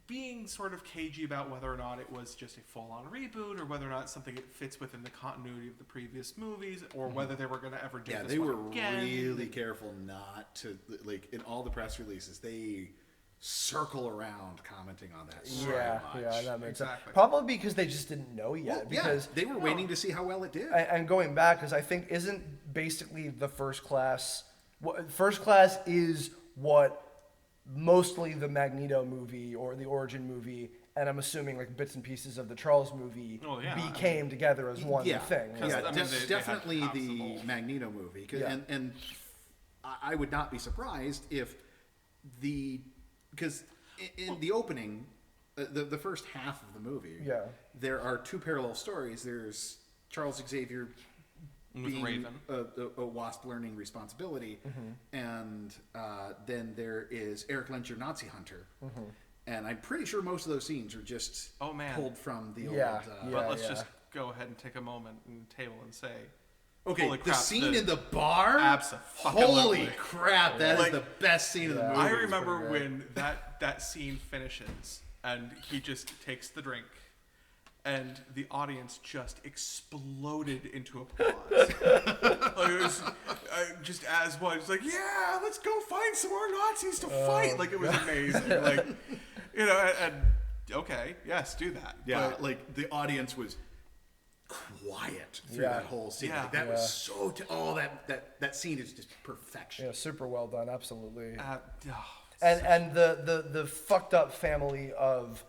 being sort of cagey about whether or not it was just a full-on reboot or whether or not something that fits within the continuity of the previous movies or whether they were going to ever do Yeah, this they one were again. really careful not to, like, in all the press releases, they circle around commenting on that so Yeah, much. yeah, that makes sense. Exactly. Probably because they just didn't know yet. Well, because they were waiting to see how well it did. and going back, because I think isn't basically the First Class. First Class is what mostly the Magneto movie or the Origin movie, and I'm assuming like bits and pieces of the Charles movie Oh, yeah. became together as one yeah, thing. Because, yeah, I mean, they had definitely halves the of both. Magneto movie, Yeah. and I would not be surprised if because in the opening, the first half of the movie, Yeah. there are two parallel stories. There's Charles Xavier With being Raven. a wasp learning responsibility, Mm-hmm. and then there is Eric Lencher, Nazi Hunter. Mm-hmm. And I'm pretty sure most of those scenes are just Oh, man. pulled from the Yeah, old. yeah. But let's just go ahead and take a moment and table and say Okay, Holy the crap, scene in the bar. Abso-fucking-lutely. Holy crap! That is Like, the best scene in the movie. I remember when that scene finishes and he just takes the drink, and the audience just exploded into applause. Like, it was just as one, it's like, yeah, let's go find some more Nazis to fight. Like, it was amazing. Like, you know, and okay, yes, do that. Yeah, But, like the audience was quiet through that whole scene. Yeah. Like, that was so. That scene is just perfection. Yeah, super well done, absolutely. oh, And the fucked up family of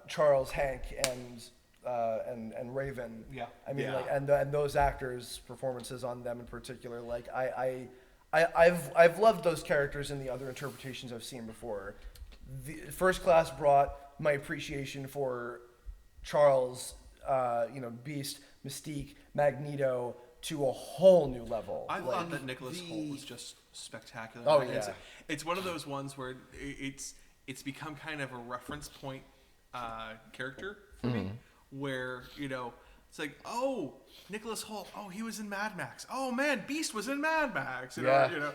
Charles, Hank, and Raven. Yeah. I mean, Yeah. like, and those actors' performances on them in particular. Like, I've loved those characters in the other interpretations I've seen before. The First Class brought my appreciation for Charles, Beast, Mystique, Magneto to a whole new level. I Like, thought that Nicholas Hoult was just spectacular. Oh, It's- yeah. It's one of those ones where it's become kind of a reference point character for me, where it's like, oh, Nicholas Hoult, oh, he was in Mad Max. Oh man, Beast was in Mad Max. Yeah.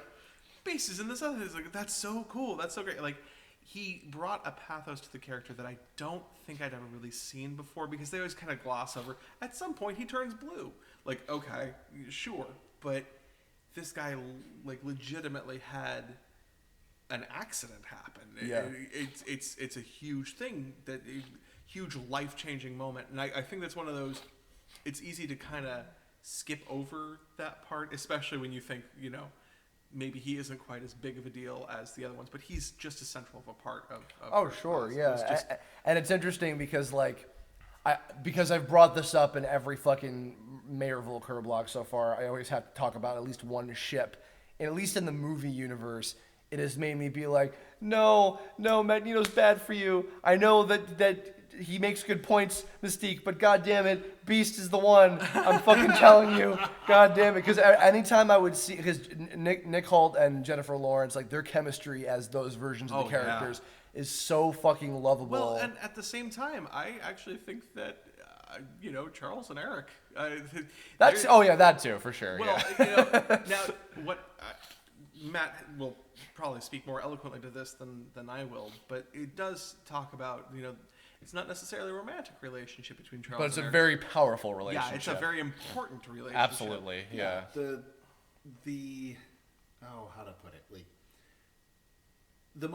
Beast is in this other. It's like, that's so cool. That's so great. Like, he brought a pathos to the character that I don't think I'd ever really seen before, because they always kind of gloss over. At some point, he turns blue. Like, okay, sure, but this guy like legitimately had an accident happen. Yeah. It's a huge thing, huge life-changing moment, and I think that's one of those. It's easy to kind of skip over that part, especially when you think maybe he isn't quite as big of a deal as the other ones, but he's just as central of a part of Oh, sure, us. yeah. It's just- And it's interesting because, like, because I've brought this up in every fucking Mayrvel Kirblog so far, I always have to talk about at least one ship. And at least in the movie universe, it has made me be like, no, Magneto's bad for you. I know that he makes good points, Mystique, but god damn it, Beast is the one. I'm fucking telling you, god damn it. Because anytime I would see, because Nick Hoult and Jennifer Lawrence, like, their chemistry as those versions of the Oh, yeah. characters is so fucking lovable. Well, and at the same time, I actually think that Charles and Eric. That's they're- that too, for sure. Well, yeah. now what Matt will probably speak more eloquently to this than I will, but it does talk about it's not necessarily a romantic relationship between Charles. But it's and a Eric. very powerful relationship. Yeah, it's a very important relationship. Absolutely, yeah. The how to put it, like the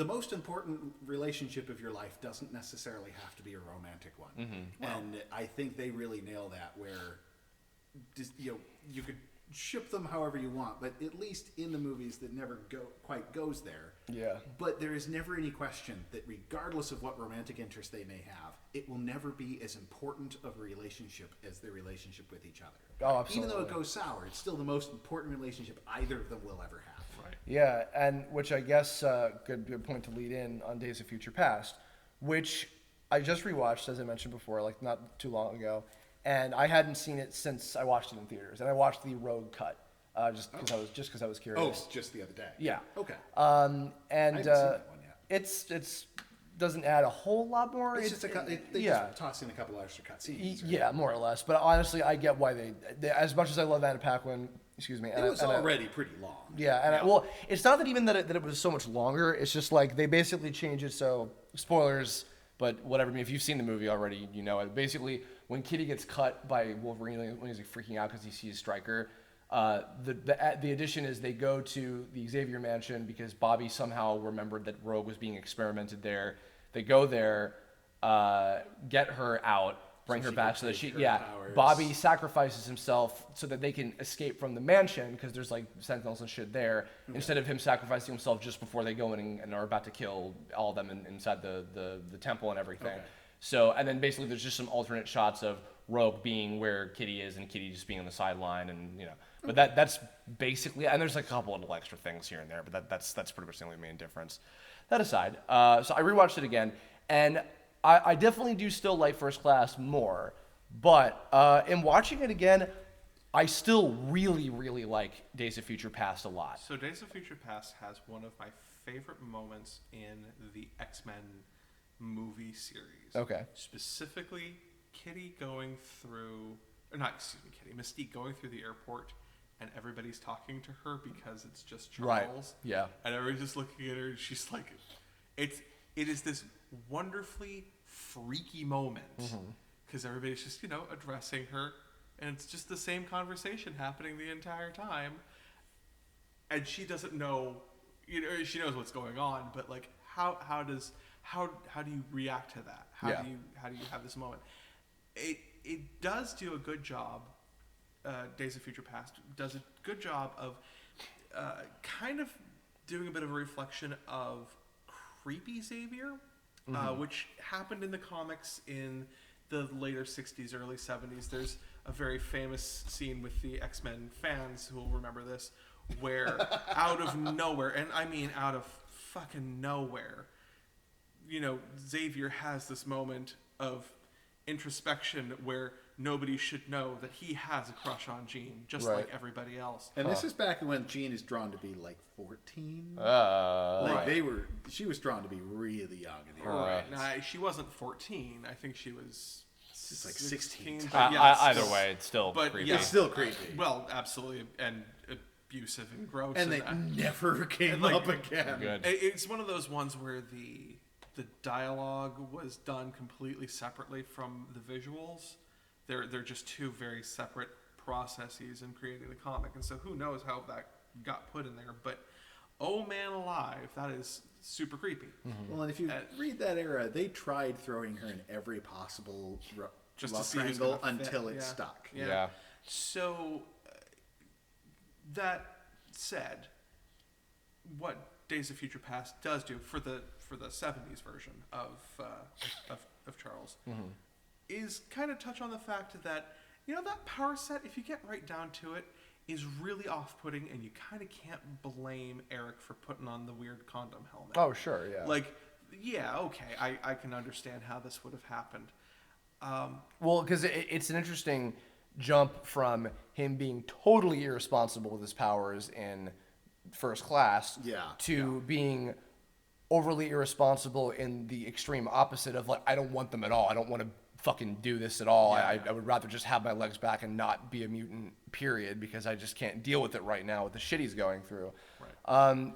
most important relationship of your life doesn't necessarily have to be a romantic one. And I think they really nail that, where you could ship them however you want, but at least in the movies that never quite goes there. Yeah. But there is never any question that regardless of what romantic interest they may have, it will never be as important of a relationship as their relationship with each other. Oh, absolutely. Even though it goes sour, it's still the most important relationship either of them will ever have. Right. Yeah, and which I guess good point to lead in on Days of Future Past, which I just rewatched, as I mentioned before, like not too long ago, and I hadn't seen it since I watched it in theaters, and I watched the Rogue cut just because I was Oh, curious. just the other day. Yeah. Okay. And I haven't seen that one yet. it's doesn't add a whole lot more. It's just they just toss in a couple extra cutscenes. Right? Yeah, more or less. But honestly, I get why they as much as I love Anna Paquin, excuse me. It was already pretty long. Yeah, and well, it's not that even that it was so much longer. It's just like they basically changed it. So spoilers, but whatever. I mean, if you've seen the movie already, you know it. Basically, when Kitty gets cut by Wolverine when he's like freaking out because he sees Stryker, the addition is they go to the Xavier Mansion because Bobby somehow remembered that Rogue was being experimented there. They go there, get her out. Bring her she back can so that take she, her powers. Bobby sacrifices himself so that they can escape from the mansion because there's like sentinels and shit there. Instead of him sacrificing himself just before they go in and are about to kill all of them inside the temple and everything. Okay. So, and then basically there's just some alternate shots of Rogue being where Kitty is and Kitty just being on the sideline and, you know, but that's basically, and there's like a couple of little extra things here and there, but that's pretty much the only main difference. That aside, so I rewatched it again and I definitely do still like First Class more, but in watching it again, I still really, really like Days of Future Past a lot. So Days of Future Past has one of my favorite moments in the X-Men movie series. Okay. Specifically, Kitty going through or not, excuse me, Kitty, Mystique going through the airport and everybody's talking to her because it's just Charles. Right. Yeah. And everybody's just looking at her and she's like, it is this wonderfully freaky moment because everybody's just, addressing her and it's just the same conversation happening the entire time. And she doesn't know, she knows what's going on, but like, how do you react to that? How do you have this moment? It does do a good job. Days of Future Past does a good job of kind of doing a bit of a reflection of creepy Xavier, which happened in the comics in the later 60s, early 70s. There's a very famous scene with the X-Men fans who will remember this, where out of nowhere, and I mean out of fucking nowhere, Xavier has this moment of introspection where nobody should know that he has a crush on Jean, just like everybody else. And this is back when Jean is drawn to be like 14. She was drawn to be really young in the early Right. Now, she wasn't 14. I think she was It's like 16. Either way, it's still creepy. It's still creepy. Well, absolutely, and abusive and gross. And they never came up again. Good. It's one of those ones where the dialogue was done completely separately from the visuals. They're just two very separate processes in creating the comic, and so who knows how that got put in there. But oh man alive, that is super creepy. Well, and if you read that era, they tried throwing her in every possible love triangle until it stuck. Yeah. So that said, what Days of Future Past does do for the 70s version of Charles is kind of touch on the fact that that power set, if you get right down to it, is really off-putting, and you kind of can't blame Eric for putting on the weird condom helmet. Oh, sure, yeah. Like, yeah, okay, I can understand how this would have happened. Well, because it's an interesting jump from him being totally irresponsible with his powers in First Class to being overly irresponsible in the extreme opposite of, like, I don't want them at all. I don't want to fucking do this at all. I would rather just have my legs back and not be a mutant, period, because I just can't deal with it right now with the shit he's going through. Right.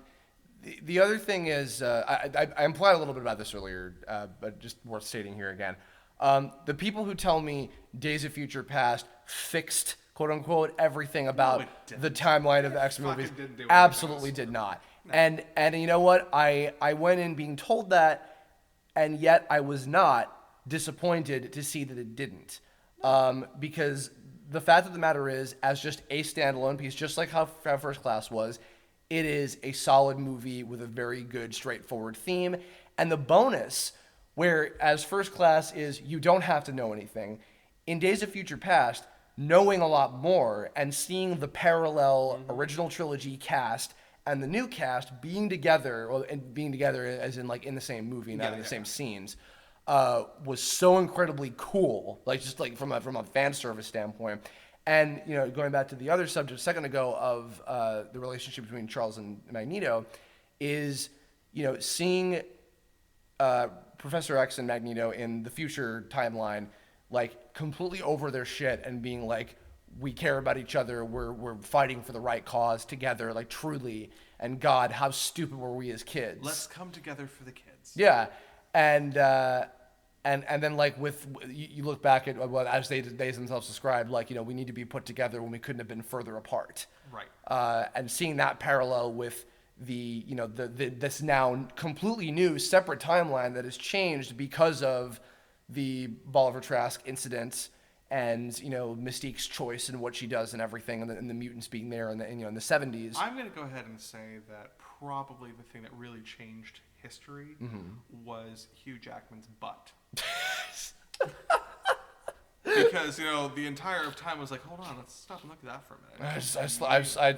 The other thing is, I implied a little bit about this earlier, but just worth stating here again. The people who tell me Days of Future Past fixed, quote unquote, everything about the timeline of the X-Men movies absolutely did not. No. And you know what? I went in being told that, and yet I was not disappointed to see that it didn't. Because the fact of the matter is, as just a standalone piece, just like how First Class was, it is a solid movie with a very good, straightforward theme. And the bonus, whereas First Class is you don't have to know anything, in Days of Future Past, knowing a lot more and seeing the parallel original trilogy cast and the new cast being together, as in like in the same movie, not in the same scenes, was so incredibly cool. Like just like from a fan service standpoint. And going back to the other subject a second ago of the relationship between Charles and Magneto, is seeing Professor X and Magneto in the future timeline, like completely over their shit and being like, we care about each other, we're fighting for the right cause together, like truly, and God, how stupid were we as kids? Let's come together for the kids. Yeah, and then like with you look back at as they themselves described, like we need to be put together when we couldn't have been further apart. Right. And seeing that parallel with the this now completely new separate timeline that has changed because of the Bolivar Trask incident and Mystique's choice and what she does and everything, and the mutants being there in the 70s. I'm going to go ahead and say that probably the thing that really changed history was Hugh Jackman's butt. Because the entire time was like, hold on, let's stop and look at that for a minute.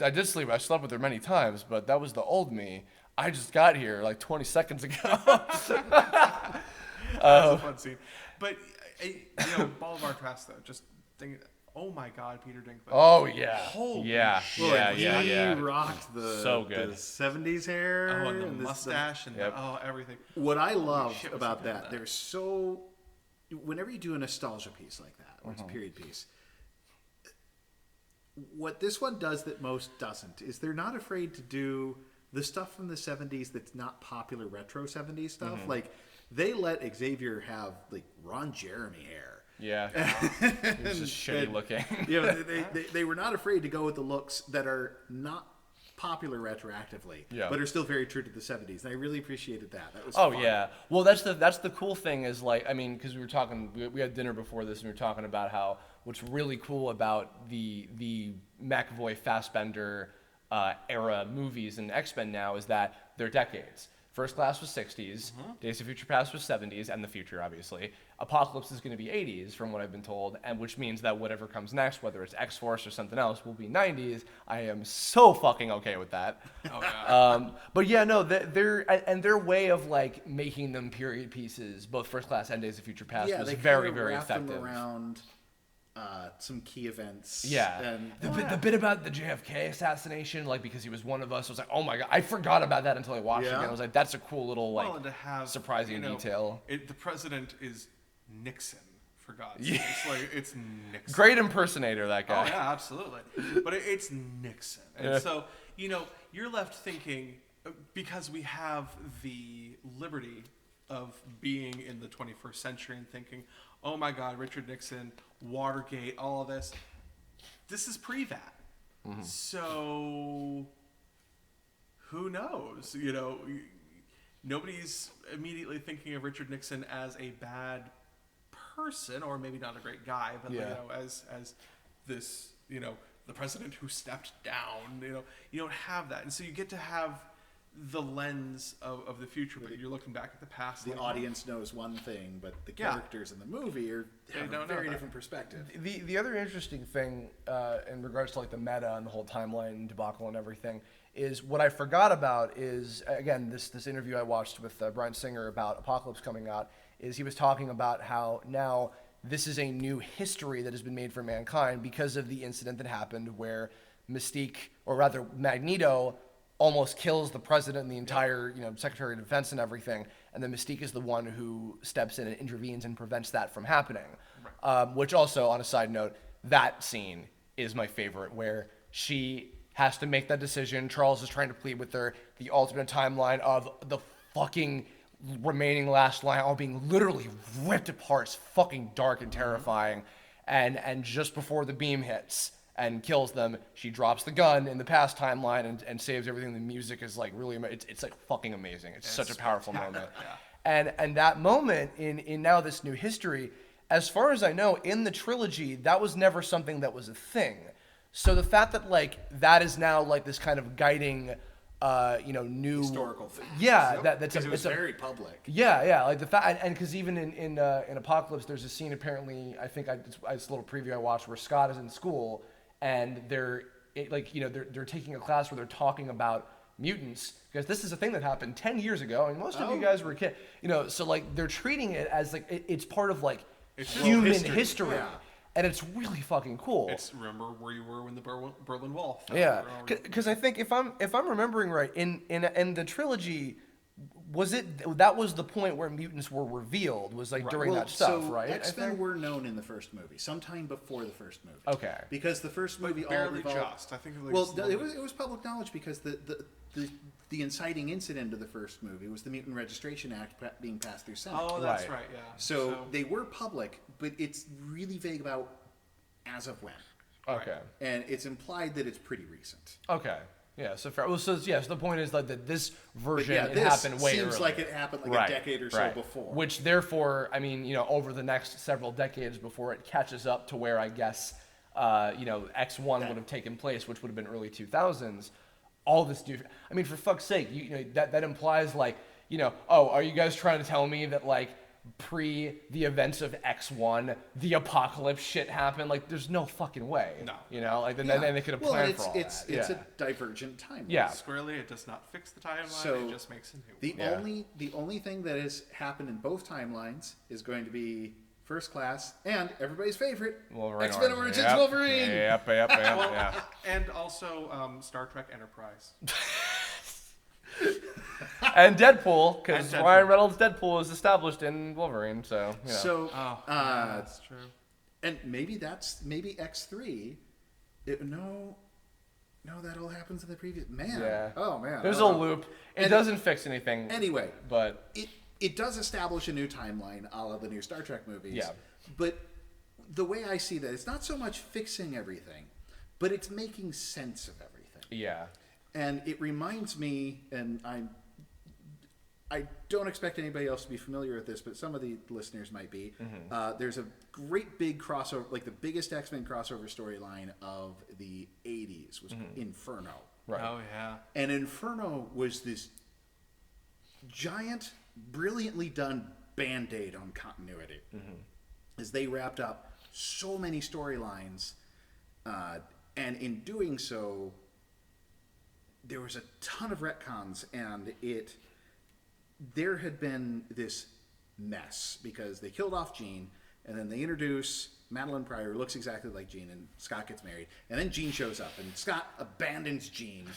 I did sleep. I slept with her many times, but that was the old me. I just got here like 20 seconds ago. That was a fun scene. But Bolivar Trask though, just thinking, oh my God, Peter Dinklage. Oh yeah. Holy shit. He rocked the so good. the 70s hair and the mustache and everything. What I love about that, there's whenever you do a nostalgia piece like that, or it's a period piece, what this one does that most doesn't is they're not afraid to do the stuff from the 70s that's not popular retro 70s stuff. Like, they let Xavier have, like, Ron Jeremy hair. Yeah. It was just shitty looking. They were not afraid to go with the looks that are not popular retroactively, but are still very true to the 70s. And I really appreciated that. That was fun. Yeah. Well, that's the cool thing is, like, I mean, because we were talking, we had dinner before this, and we were talking about how what's really cool about the McAvoy Fassbender era movies and X-Men now is that they're decades. First Class was 60s, Days of Future Past was 70s, and the future, obviously. Apocalypse is going to be 80s, from what I've been told, and which means that whatever comes next, whether it's X-Force or something else, will be 90s. I am so fucking okay with that. Oh, yeah. But yeah, no, their way of, like, making them period pieces, both First Class and Days of Future Past, was they very, kind of very wrapped them effective. around some key events. Yeah, and the bit about the JFK assassination, like, because he was one of us, I was like, oh my god, I forgot about that until I watched it again. I was like, that's a cool little, like, and to have, surprising detail. The president is Nixon, for God's sake. It's like, it's Nixon. Great impersonator, that guy. Oh, yeah, absolutely. But it's Nixon. And so, you're left thinking, because we have the liberty of being in the 21st century and thinking, oh my God, Richard Nixon, Watergate, all of this. This is pre-that. So, who knows? Nobody's immediately thinking of Richard Nixon as a bad person, or maybe not a great guy, but as this, the president who stepped down. You don't have that, and so you get to have the lens of the future, but you're looking back at the past. The audience knows one thing, but the characters in the movie have a very different perspective. The other interesting thing in regards to, like, the meta and the whole timeline debacle and everything is what I forgot about is, again, this interview I watched with Bryan Singer about Apocalypse coming out, is he was talking about how now this is a new history that has been made for mankind because of the incident that happened where Mystique, or rather Magneto, almost kills the president and the entire, Secretary of Defense and everything, and then Mystique is the one who steps in and intervenes and prevents that from happening. Right. Which also, on a side note, that scene is my favorite, where she has to make that decision. Charles is trying to plead with her, the alternate timeline of the fucking remaining last line all being literally ripped apart. It's fucking dark and terrifying. And just before the beam hits and kills them, she drops the gun in the past timeline and saves everything. The music is, like, really, it's like fucking amazing. It's such a powerful moment. And that moment in now this new history, as far as I know, in the trilogy, that was never something that was a thing. So the fact that, like, that is now, like, this kind of guiding, new historical thing. Yeah, that's it was very public. Yeah, like the fact, and because even in Apocalypse, there's a scene apparently. I think it's a little preview I watched where Scott is in school and they're taking a class where they're talking about mutants, because this is a thing that happened 10 years ago, and most of you guys were kids. So, like, they're treating it as, like, it's part of, like, human history. Yeah. And it's really fucking cool. It's remember where you were when the Berlin Wall fell. Yeah, because I think if I'm remembering right, in the trilogy, that was the point where mutants were revealed, was like during that stuff, right? X-Men were known in the first movie, sometime before the first movie. Okay. Because the first movie barely all revolved. just. I think it was public knowledge because the inciting incident of the first movie was the Mutant Registration Act being passed through Senate. Oh, that's right, yeah. So they were public, but it's really vague about as of when. Okay. And it's implied that it's pretty recent. Okay. Yeah, so fair. Well, so the point is, like, that this version this happened way seems earlier. like it happened like a decade or so before. Which therefore, I mean, over the next several decades before it catches up to where I guess, X1 would have taken place, which would have been early 2000s. All this I mean, for fuck's sake, that implies, like, are you guys trying to tell me that, like, pre the events of X1, the apocalypse shit happened? Like, there's no fucking way. No. Then they could have planned for all that. It's a divergent timeline. Yeah. Squarely, it does not fix the timeline. So it just makes a new one. The only thing that has happened in both timelines is going to be First Class and everybody's favorite, X-Men Origins Wolverine. Yep. Yeah. And also Star Trek Enterprise. And Deadpool, because Ryan Reynolds' Deadpool is established in Wolverine, so, that's true. And maybe X3 No, that all happens in the previous. Man. Yeah. Oh man. There's a loop. It And- doesn't fix anything. Anyway, but it does establish a new timeline, a la the new Star Trek movies. Yeah. But the way I see that, it's not so much fixing everything, but it's making sense of everything. yeah. And it reminds me, and I don't expect anybody else to be familiar with this, but some of the listeners might be. There's a great big crossover, like the biggest X-Men crossover storyline of the 80s was Inferno. Right. Oh yeah. And Inferno was this giant, brilliantly done Band-Aid on continuity. As they wrapped up so many storylines, and in doing so, there was a ton of retcons, and there had been this mess because they killed off Jean, and then they introduce Madeline Pryor, who looks exactly like Jean, and Scott gets married, and then Jean shows up, and Scott abandons Jean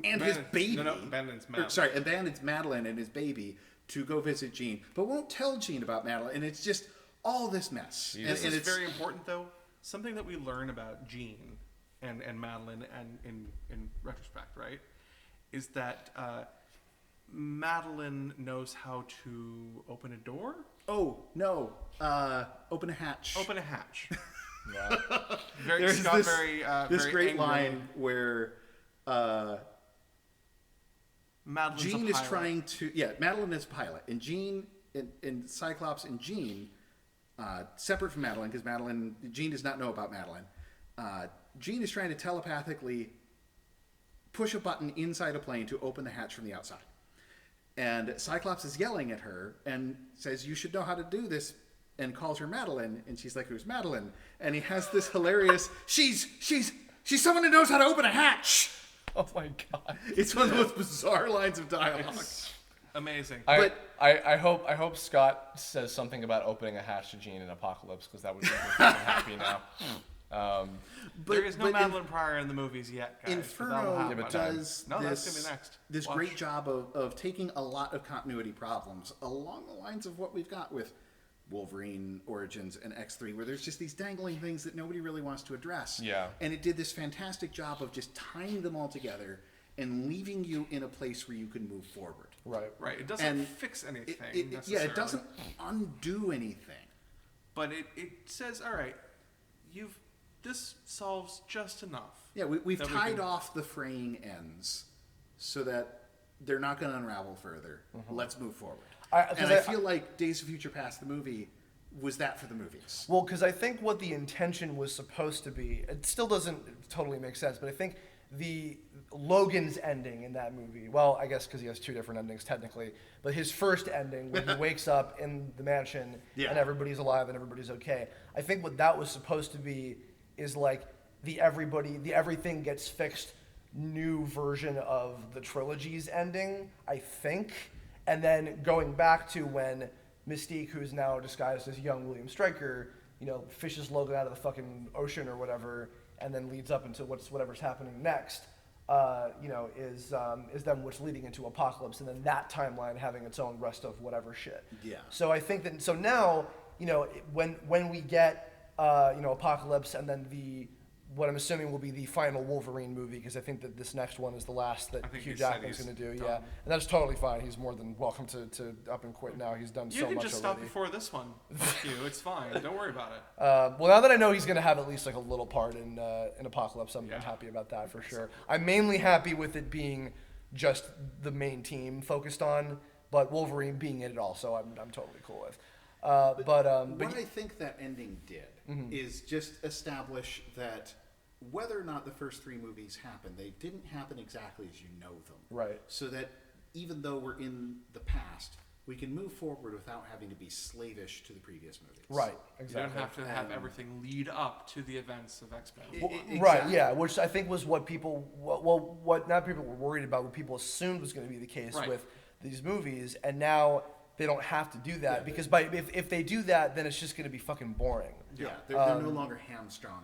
and his baby. Abandons Madeline. Abandons Madeline and his baby to go visit Jean, but won't tell Jean about Madeline, and it's just all this mess. This and is it's very important, though. Something that we learn about Jean and Madeline, and in retrospect, right, is that Madeline knows how to open a door. Oh no! Open a hatch. Open a hatch. Yeah. Very There's Scott. this, Very this very great angrily. line where Madeline's a Jean is pilot. trying to. Yeah, Madeline is a pilot, and Jean and Cyclops and Jean, separate from Madeline, because Jean does not know about Madeline. Jean is trying to telepathically push a button inside a plane to open the hatch from the outside. And Cyclops is yelling at her and says, "You should know how to do this," and calls her Madeline. And she's like, "Who's Madeline?" And he has this hilarious, she's someone who knows how to open a hatch. Oh my god. It's one of the most bizarre lines of dialogue. It's amazing. I hope Scott says something about opening a hatch to Jean in Apocalypse, because that would make me fucking happy now. There is no but Madeline Pryor in the movies yet, guys. but that'll Inferno happen. does No, that's this, gonna be next. this Watch. great job of taking a lot of continuity problems along the lines of what we've got with Wolverine Origins and X3, where there's just these dangling things that nobody really wants to address. Yeah. And it did this fantastic job of just tying them all together and leaving you in a place where you can move forward. Right. Right. It doesn't And fix anything. Yeah, necessarily. it doesn't undo anything. But it says, all right, this solves just enough. Yeah, we've that we tied can- off the fraying ends so that they're not going to unravel further. Let's move forward. I feel like Days of Future Past, the movie, was that for the movies. Well, because I think what the intention was supposed to be, it still doesn't totally make sense, but I think the Logan's ending in that movie, well, I guess because he has two different endings technically, but his first ending when he wakes up in the mansion Yeah. and everybody's alive and everybody's okay, I think what that was supposed to be is like the everything gets fixed new version of the trilogy's ending, I think, and then going back to when Mystique, who's now disguised as young William Stryker, fishes Logan out of the fucking ocean or whatever, and then leads up into whatever's happening next, is then what's leading into Apocalypse, and then that timeline having its own rest of whatever shit. Yeah. So I think that now, when we get Apocalypse, and then what I'm assuming will be the final Wolverine movie, because I think that this next one is the last that I think Hugh he said Jackman's he's going to do. done. Yeah, and that's totally fine. He's more than welcome to up and quit now. He's done You so can much just already. stop before this one. Fuck you. It's fine. Don't worry about it. Well, now that I know he's going to have at least like a little part in Apocalypse, I'm Yeah. happy about that for sure. I'm mainly happy with it being just the main team focused on, but Wolverine being in it also, I'm totally cool with. What I think that ending did is just establish that whether or not the first three movies happened, they didn't happen exactly as you know them. Right. So that even though we're in the past, we can move forward without having to be slavish to the previous movies. Right, You exactly. don't have to have everything lead up to the events of X-Men. Well, Exactly. Right, yeah, which I think was what people, what not people were worried about, what people assumed was going to be the case Right. with these movies, and now they don't have to do that, because if they do that, then it's just going to be fucking boring. Yeah, they're no longer hamstrung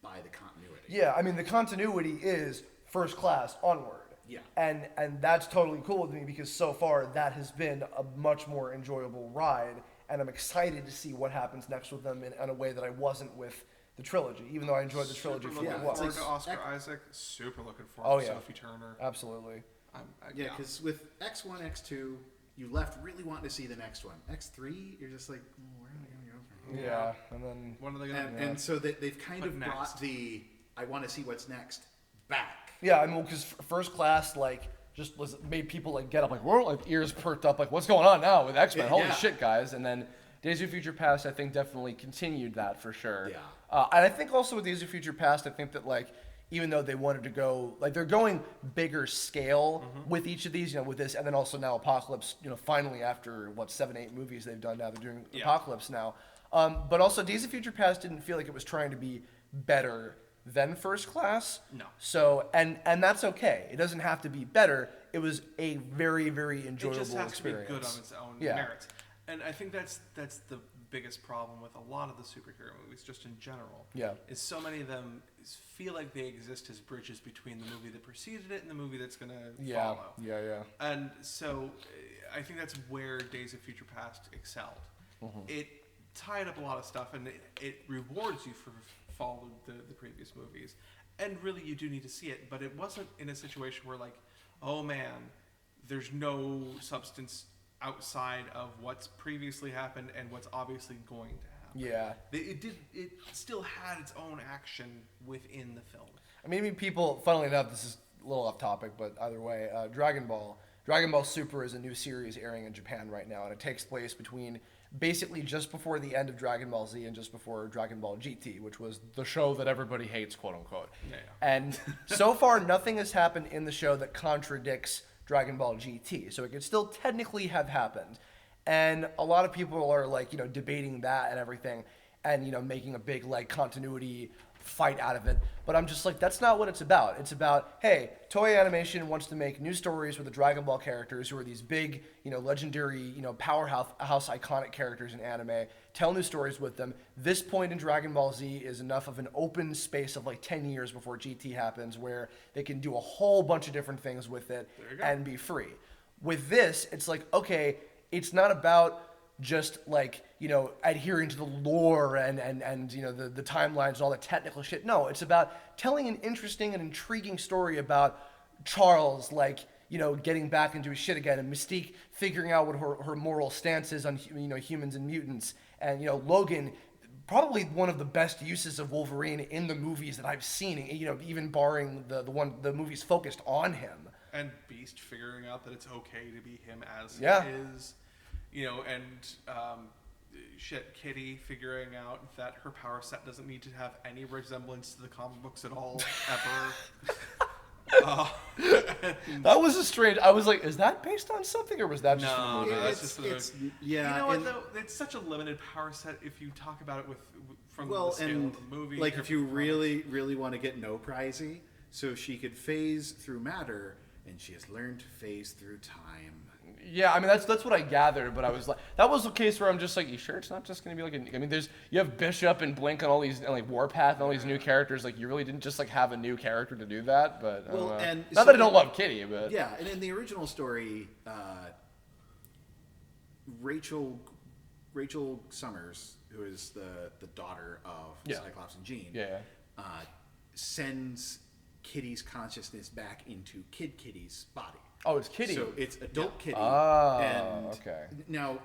by the continuity. Yeah, I mean, the continuity is first class onward. Yeah. And that's totally cool with me, because so far that has been a much more enjoyable ride, and I'm excited to see what happens next with them in a way that I wasn't with the trilogy, even though I enjoyed the trilogy Super for looking what it forward was. to Oscar Isaac. Super looking Oh, forward to yeah. Sophie Turner. Absolutely. Yeah, because with X1, X2, you left really wanting to see the next one. X3, you're just like, where are they going to go from here? Yeah, and then When are they gonna? And so they've kind But of next. brought the I want to see what's next back. yeah, I mean, because First Class just made people get up whoa, ears perked up, what's going on now with X-Men? Holy Yeah. shit, guys! And then Days of Future Past, I think, definitely continued that for sure. Yeah. And I think also with Days of Future Past, I think that even though they wanted to go they're going bigger scale with each of these, with this, and then also now Apocalypse, finally after 7-8 movies they've done now, they're doing Apocalypse now. But also Days of Future Past didn't feel like it was trying to be better than First Class. No. So and that's okay. It doesn't have to be better. It was a very, very enjoyable It just has experience. to be good on its own Yeah. merits. And I think that's the biggest problem with a lot of the superhero movies, just in general. Yeah. Is so many of them feel like they exist as bridges between the movie that preceded it and the movie that's going to follow. Yeah. And so I think that's where Days of Future Past excelled. It tied up a lot of stuff, and it rewards you for following the previous movies. And really, you do need to see it, but it wasn't in a situation where oh man, there's no substance outside of what's previously happened and what's obviously going to happen. Yeah. It still had its own action within the film. I mean, people, funnily enough, this is a little off topic, but either way, Dragon Ball Super is a new series airing in Japan right now, and it takes place between basically just before the end of Dragon Ball Z and just before Dragon Ball GT, which was The show that everybody hates, quote unquote. Yeah. and so far nothing has happened in the show that contradicts Dragon Ball GT, so it could still technically have happened. And a lot of people are debating that and everything, and making a big continuity fight out of it. But I'm just that's not what it's about. It's about, hey, Toei Animation wants to make new stories with the Dragon Ball characters, who are these big, legendary, powerhouse iconic characters in anime. Tell new stories with them. This point in Dragon Ball Z is enough of an open space of 10 years before GT happens, where they can do a whole bunch of different things with it and be free. With this, it's okay, it's not about just adhering to the lore and the timelines and all the technical shit. No, it's about telling an interesting and intriguing story about Charles, getting back into his shit again, and Mystique figuring out what her moral stance is on humans and mutants, and Logan, probably one of the best uses of Wolverine in the movies that I've seen, even barring the movies focused on him. And Beast figuring out that it's okay to be him as Yeah. he is. Kitty figuring out that her power set doesn't need to have any resemblance to the comic books at all, ever. That was a strange. I was is that based on something, or was that just from the movie? that's just it's You know what, though? It's such a limited power set if you talk about it from the scale of the movie. if you really, really want to get no pricey, so she could phase through matter, and she has learned to phase through time. Yeah, I mean that's what I gathered, but I was that was a case where I'm just you sure it's not just gonna be I mean, you have Bishop and Blink and all these and Warpath and all these new characters. You really didn't just have a new character to do that, but and not that I don't love Kitty, but Yeah, and in the original story, Rachel Summers, who is the daughter of Cyclops and Jean, sends Kitty's consciousness back into Kid Kitty's body. Oh, it's Kitty. So it's adult Kitty. Oh, and okay. Now,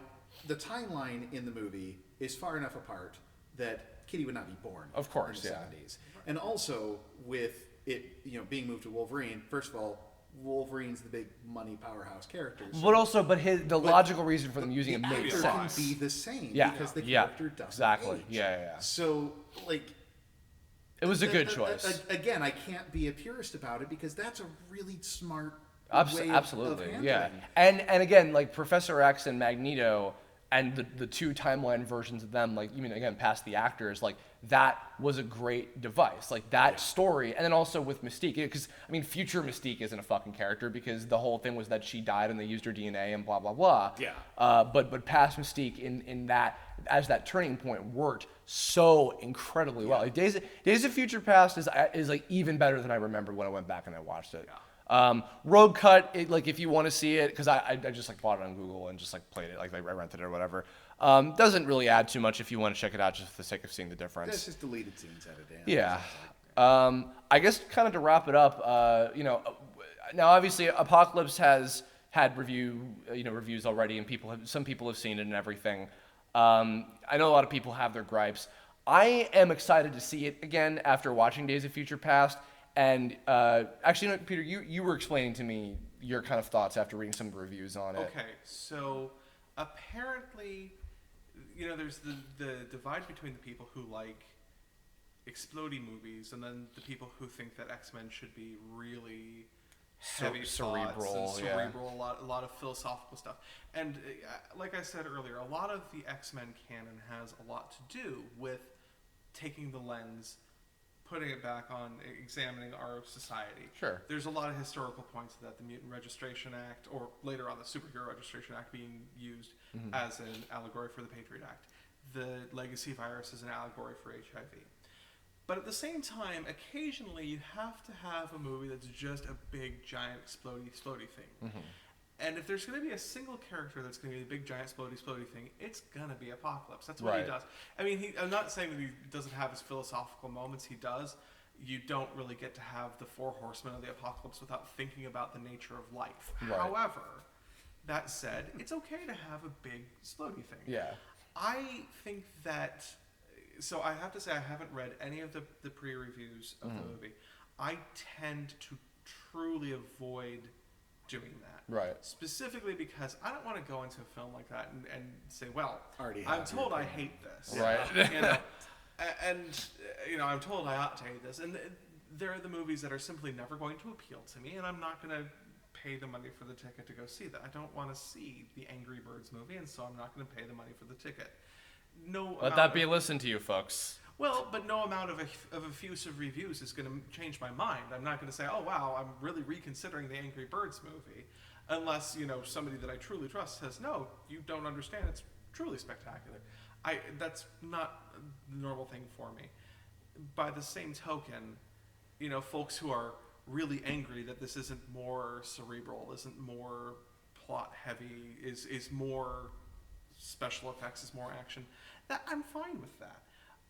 the timeline in the movie is far enough apart that Kitty would not be born. Of course, in the yeah. 70s. And also, with it being moved to Wolverine, first of all, Wolverine's the big money powerhouse character. So But logical reason for them using it the made actor can sense. be the same Yeah, because the yeah, character doesn't exactly. age. Yeah. So, It was a good choice. Again, I can't be a purist about it because that's a really smart way of Absolutely, handling yeah. it. And again, Professor X and Magneto and the two timeline versions of them, even again past the actors, that was a great device. That story, and then also with Mystique, because I mean, future Mystique isn't a fucking character because the whole thing was that she died and they used her DNA and blah blah blah. Yeah. But past Mystique in that as that turning point worked so incredibly well. Days of Future Past is even better than I remember when I went back and I watched it. Yeah. Road Cut, if you want to see it, because I just bought it on Google and just played it, I rented it or whatever. Doesn't really add too much if you want to check it out just for the sake of seeing the difference. That's just deleted scenes edited. Yeah. I guess kind of to wrap it up, now obviously Apocalypse has had reviews already, and some people have seen it and everything. I know a lot of people have their gripes. I am excited to see it again after watching Days of Future Past. And actually, Peter, you were explaining to me your kind of thoughts after reading some reviews on it. Okay, so apparently, there's the divide between the people who like explodey movies and then the people who think that X-Men should be really heavy cerebral, cerebral, a lot of philosophical stuff. And like I said earlier, a lot of the X-Men canon has a lot to do with taking the lens, putting it back on, examining our society. Sure. There's a lot of historical points to that. The Mutant Registration Act, or later on the Superhero Registration Act, being used as an allegory for the Patriot Act. The legacy virus is an allegory for HIV. But at the same time, occasionally you have to have a movie that's just a big, giant, explodey thing. And if there's going to be a single character that's going to be the big, giant, explodey thing, it's going to be Apocalypse. That's what he does. I mean, I'm not saying that he doesn't have his philosophical moments. He does. You don't really get to have the four horsemen of the apocalypse without thinking about the nature of life. Right. However, that said, it's okay to have a big, explodey thing. Yeah. I think that... So I have to say I haven't read any of the pre-reviews of the movie. I tend to truly avoid doing that. Right. Specifically because I don't want to go into a film like that and say, well, Already I'm have told your I opinion. hate this. Right. I'm told I ought to hate this. And there are the movies that are simply never going to appeal to me, and I'm not going to pay the money for the ticket to go see that. I don't want to see the Angry Birds movie, and so I'm not going to pay the money for the ticket. Let that be a listen to you, folks. Well, but no amount of effusive reviews is going to change my mind. I'm not going to say, oh, wow, I'm really reconsidering the Angry Birds movie. Unless, somebody that I truly trust says, no, you don't understand. It's truly spectacular. That's not the normal thing for me. By the same token, folks who are really angry that this isn't more cerebral, isn't more plot heavy, is more special effects, is more action, that I'm fine with that.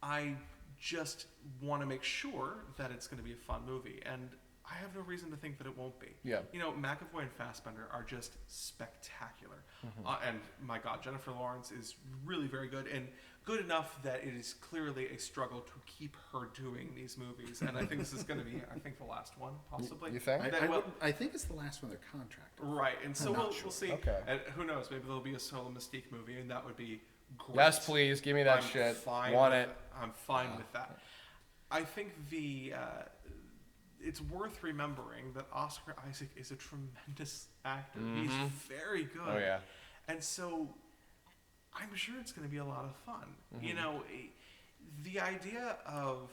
I just want to make sure that it's going to be a fun movie, and I have no reason to think that it won't be. Yeah. McAvoy and Fassbender are just spectacular. And my God, Jennifer Lawrence is really very good, and good enough that it is clearly a struggle to keep her doing these movies. And I think this is going to be, the last one, possibly. You think? I think it's the last one they're contracted. Right, and so we'll see. Okay. And who knows, maybe there'll be a solo Mystique movie, and that would be great. Yes, please. Give me that shit. Want it. I'm fine with that. I think it's worth remembering that Oscar Isaac is a tremendous actor. He's very good. Oh, yeah. And so I'm sure it's going to be a lot of fun. The idea of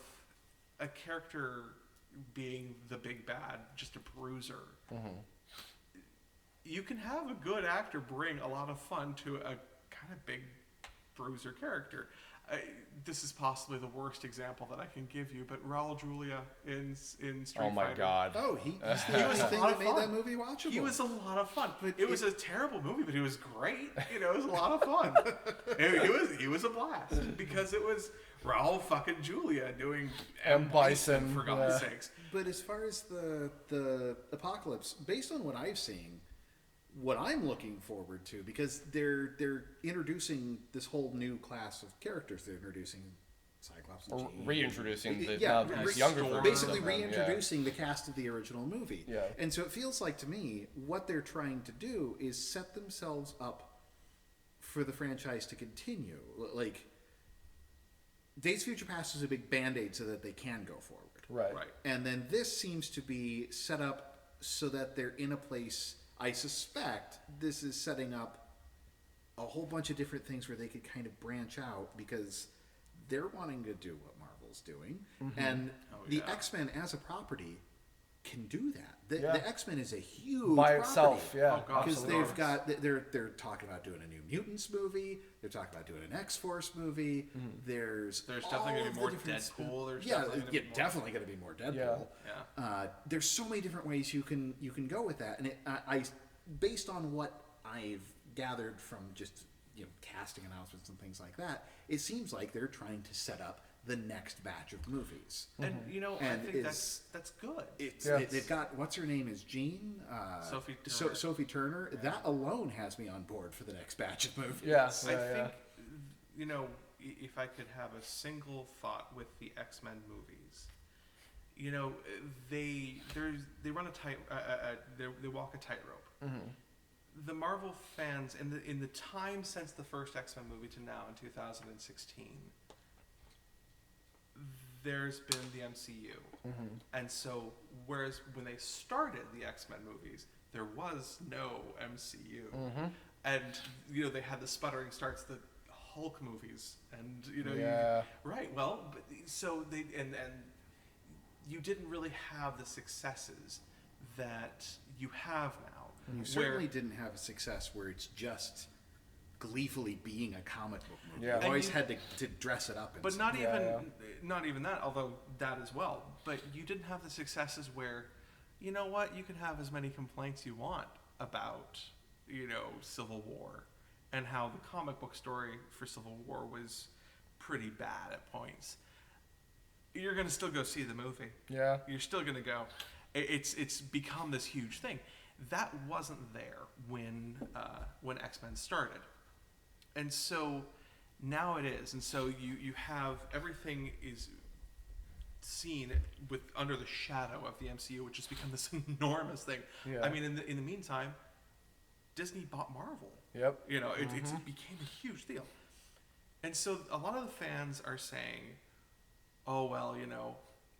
a character being the big bad, just a bruiser, you can have a good actor bring a lot of fun to a kind of big bruiser character. This is possibly the worst example that I can give you, but Raul Julia in Street Fighter. Oh my God. Oh, he's the thing that made that movie watchable. He was a lot of fun. But it was a terrible movie, but he was great. It was a lot of fun. he was a blast because it was Raul fucking Julia doing M. Bison, for God's sakes. But as far as the Apocalypse, based on what I've seen, what I'm looking forward to, because they're introducing this whole new class of characters. They're introducing Cyclops and Jean. Reintroducing the these younger versions basically of them, reintroducing the cast of the original movie. Yeah. And so it feels like to me what they're trying to do is set themselves up for the franchise to continue. Like Days of Future Past is a big band-aid so that they can go forward. Right. And then this seems to be set up so that they're in a place. I suspect this is setting up a whole bunch of different things where they could kind of branch out because they're wanting to do what Marvel's doing. And the X-Men as a property can do that. The X-Men is a huge by property. itself, yeah. Because Absolutely. they've got they're talking about doing a new Mutants movie. They're talking about doing an X-Force movie. There's definitely going to be more Deadpool. There's definitely going to be more Deadpool. Yeah. There's so many different ways you can go with that, and I based on what I've gathered from just casting announcements and things like that, it seems like they're trying to set up the next batch of movies. And And I think that's good. They've got, what's her name is Jean? Sophie Turner. Sophie Turner. That alone has me on board for the next batch of movies. Yeah. I think, if I could have a single thought with the X-Men movies, they run a tight, they walk a tightrope. Mm-hmm. The Marvel fans, in the time since the first X-Men movie to now in 2016, there's been the MCU. Mm-hmm. And so, whereas when they started the X-Men movies, there was no MCU. Mm-hmm. And, they had the sputtering starts, the Hulk movies. And, Yeah. right, well, so they, and you didn't really have the successes that you have now. You certainly didn't have a success where it's just gleefully being a comic book movie. Yeah. You always had to dress it up. In But some- not even that, although that as well. But you didn't have the successes where, you know what, you can have as many complaints you want about, Civil War, and how the comic book story for Civil War was pretty bad at points. You're gonna still go see the movie. Yeah. You're still gonna go. It's become this huge thing. That wasn't there when X-Men started, and so now it is. And so you have everything is seen with under the shadow of the MCU, which has become this enormous thing. Yeah. I mean, in the meantime, Disney bought Marvel. Yep. It became a huge deal, and so a lot of the fans are saying, "Oh well,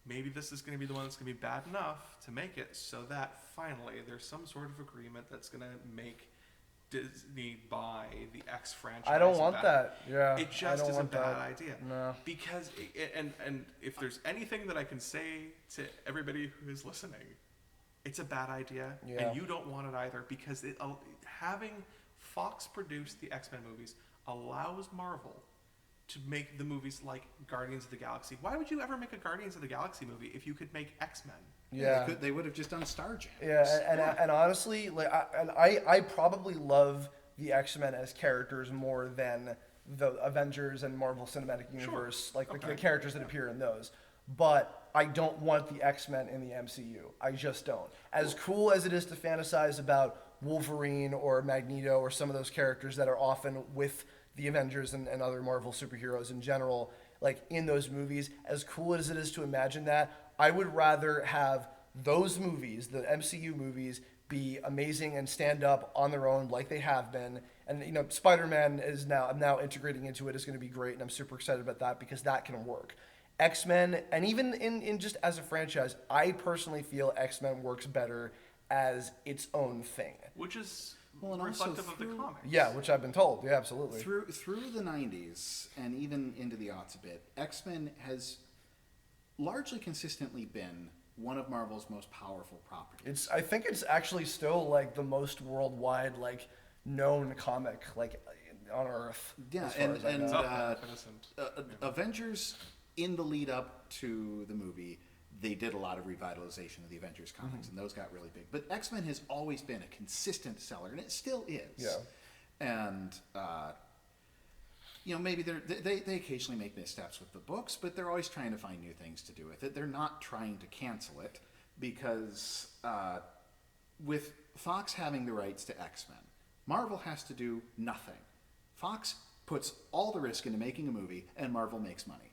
maybe this is going to be the one that's going to be bad enough to make it so that finally there's some sort of agreement that's going to make Disney buy the X franchise." I don't want that. Yeah. It just is a bad idea. No. Because, and if there's anything that I can say to everybody who is listening, it's a bad idea. Yeah. And you don't want it either, because having Fox produce the X-Men movies allows Marvel to make the movies like Guardians of the Galaxy. Why would you ever make a Guardians of the Galaxy movie if you could make X-Men? Yeah. They would have just done Starjammers. Yeah, and honestly, I probably love the X-Men as characters more than the Avengers and Marvel Cinematic Universe, the characters that appear in those. But I don't want the X-Men in the MCU. I just don't. As cool as it is to fantasize about Wolverine or Magneto or some of those characters that are often with the Avengers and other Marvel superheroes in general, in those movies, as cool as it is to imagine that, I would rather have those movies, the MCU movies, be amazing and stand up on their own like they have been. And, Spider-Man is now integrating into it is going to be great, and I'm super excited about that because that can work. X-Men, and even in just as a franchise, I personally feel X-Men works better as its own thing. Which is and also reflective of the comics. Yeah, which I've been told. Yeah, absolutely. Through the 90s and even into the aughts a bit, X-Men has largely consistently been one of Marvel's most powerful properties. I think it's actually still the most worldwide known comic on Earth. Yeah, as far as I know. Avengers, in the lead up to the movie, they did a lot of revitalization of the Avengers comics, and those got really big. But X-Men has always been a consistent seller, and it still is. Yeah. And, maybe they occasionally make missteps with the books, but they're always trying to find new things to do with it. They're not trying to cancel it because with Fox having the rights to X-Men, Marvel has to do nothing. Fox puts all the risk into making a movie, and Marvel makes money.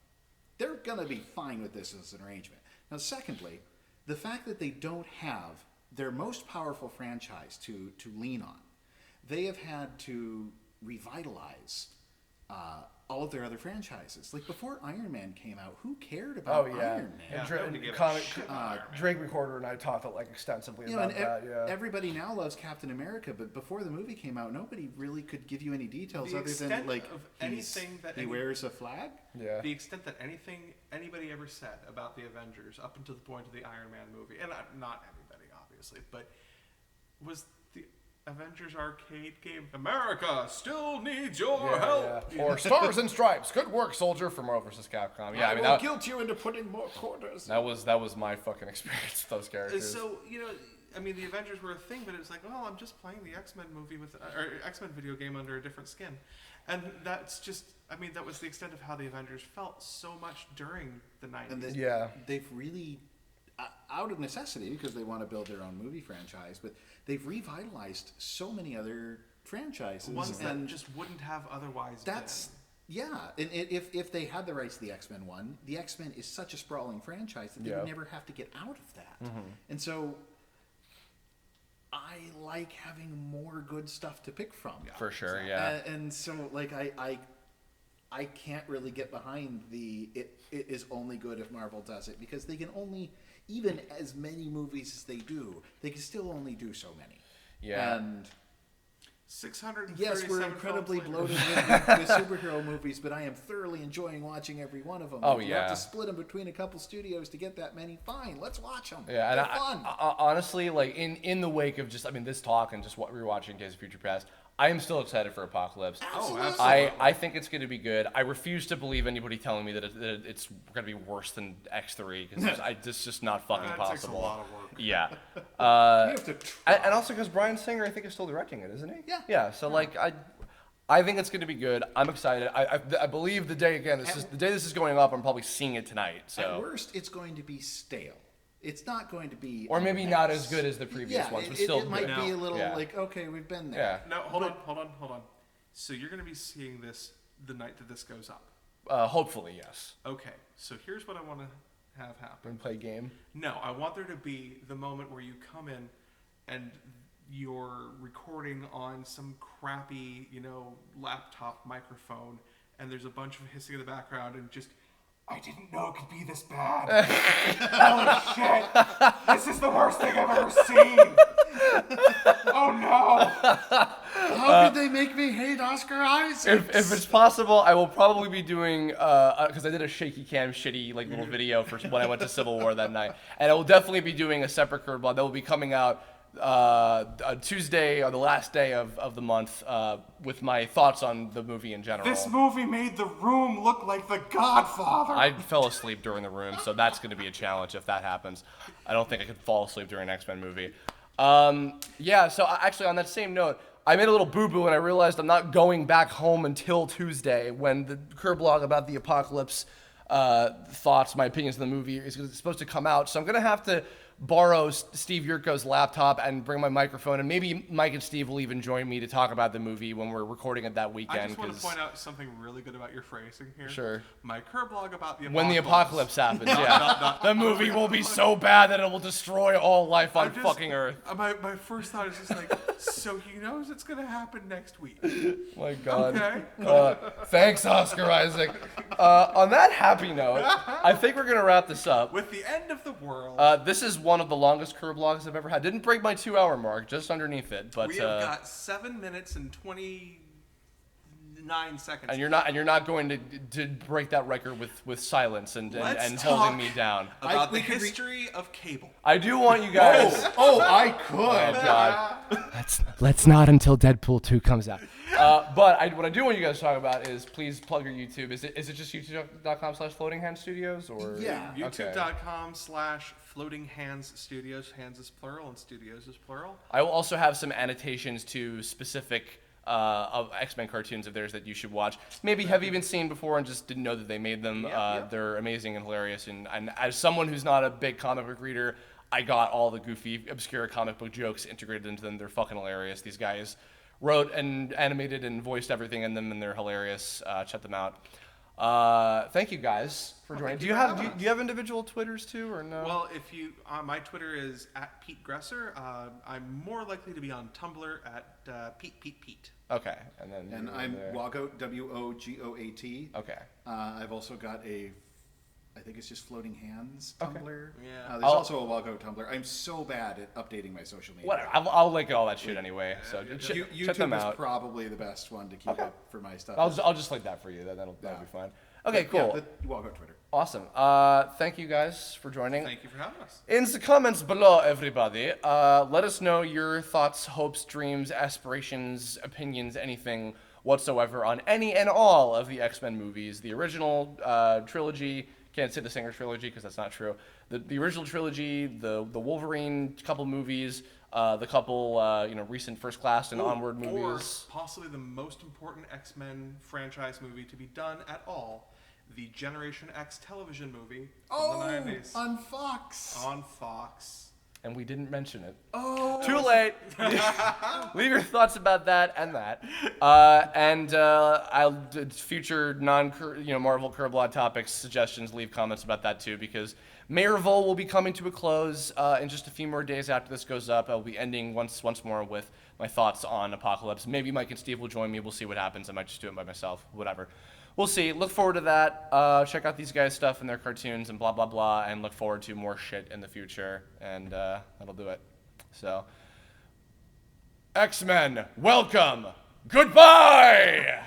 They're going to be fine with this as an arrangement. Now, secondly, the fact that they don't have their most powerful franchise to lean on, they have had to revitalize all of their other franchises. Before Iron Man came out, who cared about Iron Man? And nobody gave a shit about Iron Man. Drake Recorder and I talked extensively about that. Yeah. Everybody now loves Captain America, but before the movie came out, nobody really could give you any details The other than extent of anything that he wears a flag. Yeah. The extent that anybody ever said about the Avengers up until the point of the Iron Man movie, and not anybody obviously, but was the Avengers arcade game, America still needs your help. Yeah. Or Stars and Stripes. Good work, soldier, for Marvel vs. Capcom. Yeah, I mean, guilt you into putting more quarters. that was my fucking experience with those characters. So, I mean, the Avengers were a thing, but it was like, well, I'm just playing the X-Men movie or X-Men video game under a different skin, and that's just. I mean, that was the extent of how the Avengers felt so much during the 90s. And they've really, out of necessity, because they want to build their own movie franchise, but they've revitalized so many other franchises. Ones that just wouldn't have otherwise that's, been. Yeah. And if they had the rights to the X-Men one, the X-Men is such a sprawling franchise that they would never have to get out of that. Mm-hmm. And so I like having more good stuff to pick from. For sure, yeah. And so, like, I can't really get behind it is only good if Marvel does it, because they can only, even as many movies as they do, they can still only do so many. Yeah. And 637 yes, we're incredibly films bloated with superhero movies, but I am thoroughly enjoying watching every one of them. Oh, if you have to split them between a couple studios to get that many, fine, let's watch them. Yeah, they're and fun. I, honestly, like in the wake of just, I mean, this talk and just what we were watching Days of Future Past, I am still excited for Apocalypse. Absolutely. I think it's going to be good. I refuse to believe anybody telling me that it's going to be worse than X3, because it's just not fucking That possible. takes a lot of work. Yeah. You have to try. And also because Bryan Singer, I think, is still directing it, isn't he? Yeah. Yeah. So like I think it's going to be good. I'm excited. I believe the day the day this is going up, I'm probably seeing it tonight. So At worst, it's going to be stale. It's not going to be... or maybe not as good as the previous ones, but still it might good. be a little Yeah. like, okay, we've been there. Yeah. No, hold on. So you're going to be seeing this the night that this goes up. Hopefully, yes. Okay, so here's what I want to have happen. And play a game. No, I want there to be the moment where you come in and you're recording on some crappy, laptop microphone, and there's a bunch of hissing in the background, and just, I didn't know it could be this bad. Holy shit! This is the worst thing I've ever seen! Oh no! How could they make me hate Oscar Isaac? If it's possible, I will probably be doing because I did a shaky cam shitty little video for when I went to Civil War that night, and I will definitely be doing a separate Kirblog that will be coming out Tuesday or the last day of the month with my thoughts on the movie in general. This movie made The Room look like The Godfather! I fell asleep during The Room, so that's going to be a challenge if that happens. I don't think I could fall asleep during an X-Men movie. So actually on that same note, I made a little boo-boo and I realized I'm not going back home until Tuesday when the Kirblog about the Apocalypse thoughts, my opinions of the movie is supposed to come out. So I'm going to have to borrow Steve Yurko's laptop and bring my microphone, and maybe Mike and Steve will even join me to talk about the movie when we're recording it that weekend. I just want to point out something really good about your phrasing here. Sure. My Kirblog about the apocalypse. When the apocalypse happens, yeah. The movie will be so bad that it will destroy all life on fucking Earth. My first thought is just like, so he knows it's going to happen next week. My God. Okay. Thanks, Oscar Isaac. On that happy note, I think we're going to wrap this up. With the end of the world. This is one of the longest Kirblogs I've ever had. Didn't break my 2-hour mark, just underneath it. But we have got 7 minutes and 29 seconds. And you're not going to break that record with silence and holding me down. About the history of cable. I do want you guys. I could. Oh God. Let's not until Deadpool 2 comes out. What I do want you guys to talk about is please plug your YouTube. Is it just youtube.com/floatinghandstudios or Yeah. YouTube.com/floatinghandsstudios. Hands is plural and studios is plural. I will also have some annotations to specific of X-Men cartoons of theirs that you should watch. Maybe have even seen before and just didn't know that they made them. They're amazing and hilarious. And as someone who's not a big comic book reader, I got all the goofy, obscure comic book jokes integrated into them. They're fucking hilarious. These guys wrote and animated and voiced everything in them, and they're hilarious. Check them out. Thank you guys for joining. Do you have individual Twitters too, or no? Well, if you, my Twitter is @PeteGresser. I'm more likely to be on Tumblr at Pete. Okay, and then And I'm Wogoat, WOGOAT. Okay. I've also got I think it's just Floating Hands Okay. Tumblr. Yeah. There's also a Wogoat Tumblr. I'm so bad at updating my social media. Whatever. I'll link all that shit anyway. So check YouTube them is out. probably the best one to keep up for my stuff. I'll just link that for you. That'll be fine. Okay, cool. Yeah, the Wogoat Twitter. Awesome. Thank you guys for joining. Thank you for having us. In the comments below, everybody, let us know your thoughts, hopes, dreams, aspirations, opinions, anything whatsoever on any and all of the X-Men movies, the original trilogy, Can't say the Singer trilogy because that's not true. The original trilogy, the Wolverine couple movies, the couple recent First Class and Onward Or movies. possibly the most important X-Men franchise movie to be done at all, the Generation X television movie from the 90s. on Fox. On Fox. And we didn't mention it. Oh, Too late. Leave your thoughts about that and that. I'll future Marvel Kirblog topics, suggestions, leave comments about that too, because Mayrvel will be coming to a close in just a few more days after this goes up. I'll be ending once more with my thoughts on Apocalypse. Maybe Mike and Steve will join me. We'll see what happens. I might just do it by myself. Whatever. We'll see. Look forward to that. Check out these guys' stuff and their cartoons and blah, blah, blah, and look forward to more shit in the future. And that'll do it. So, X-Men, welcome. Goodbye!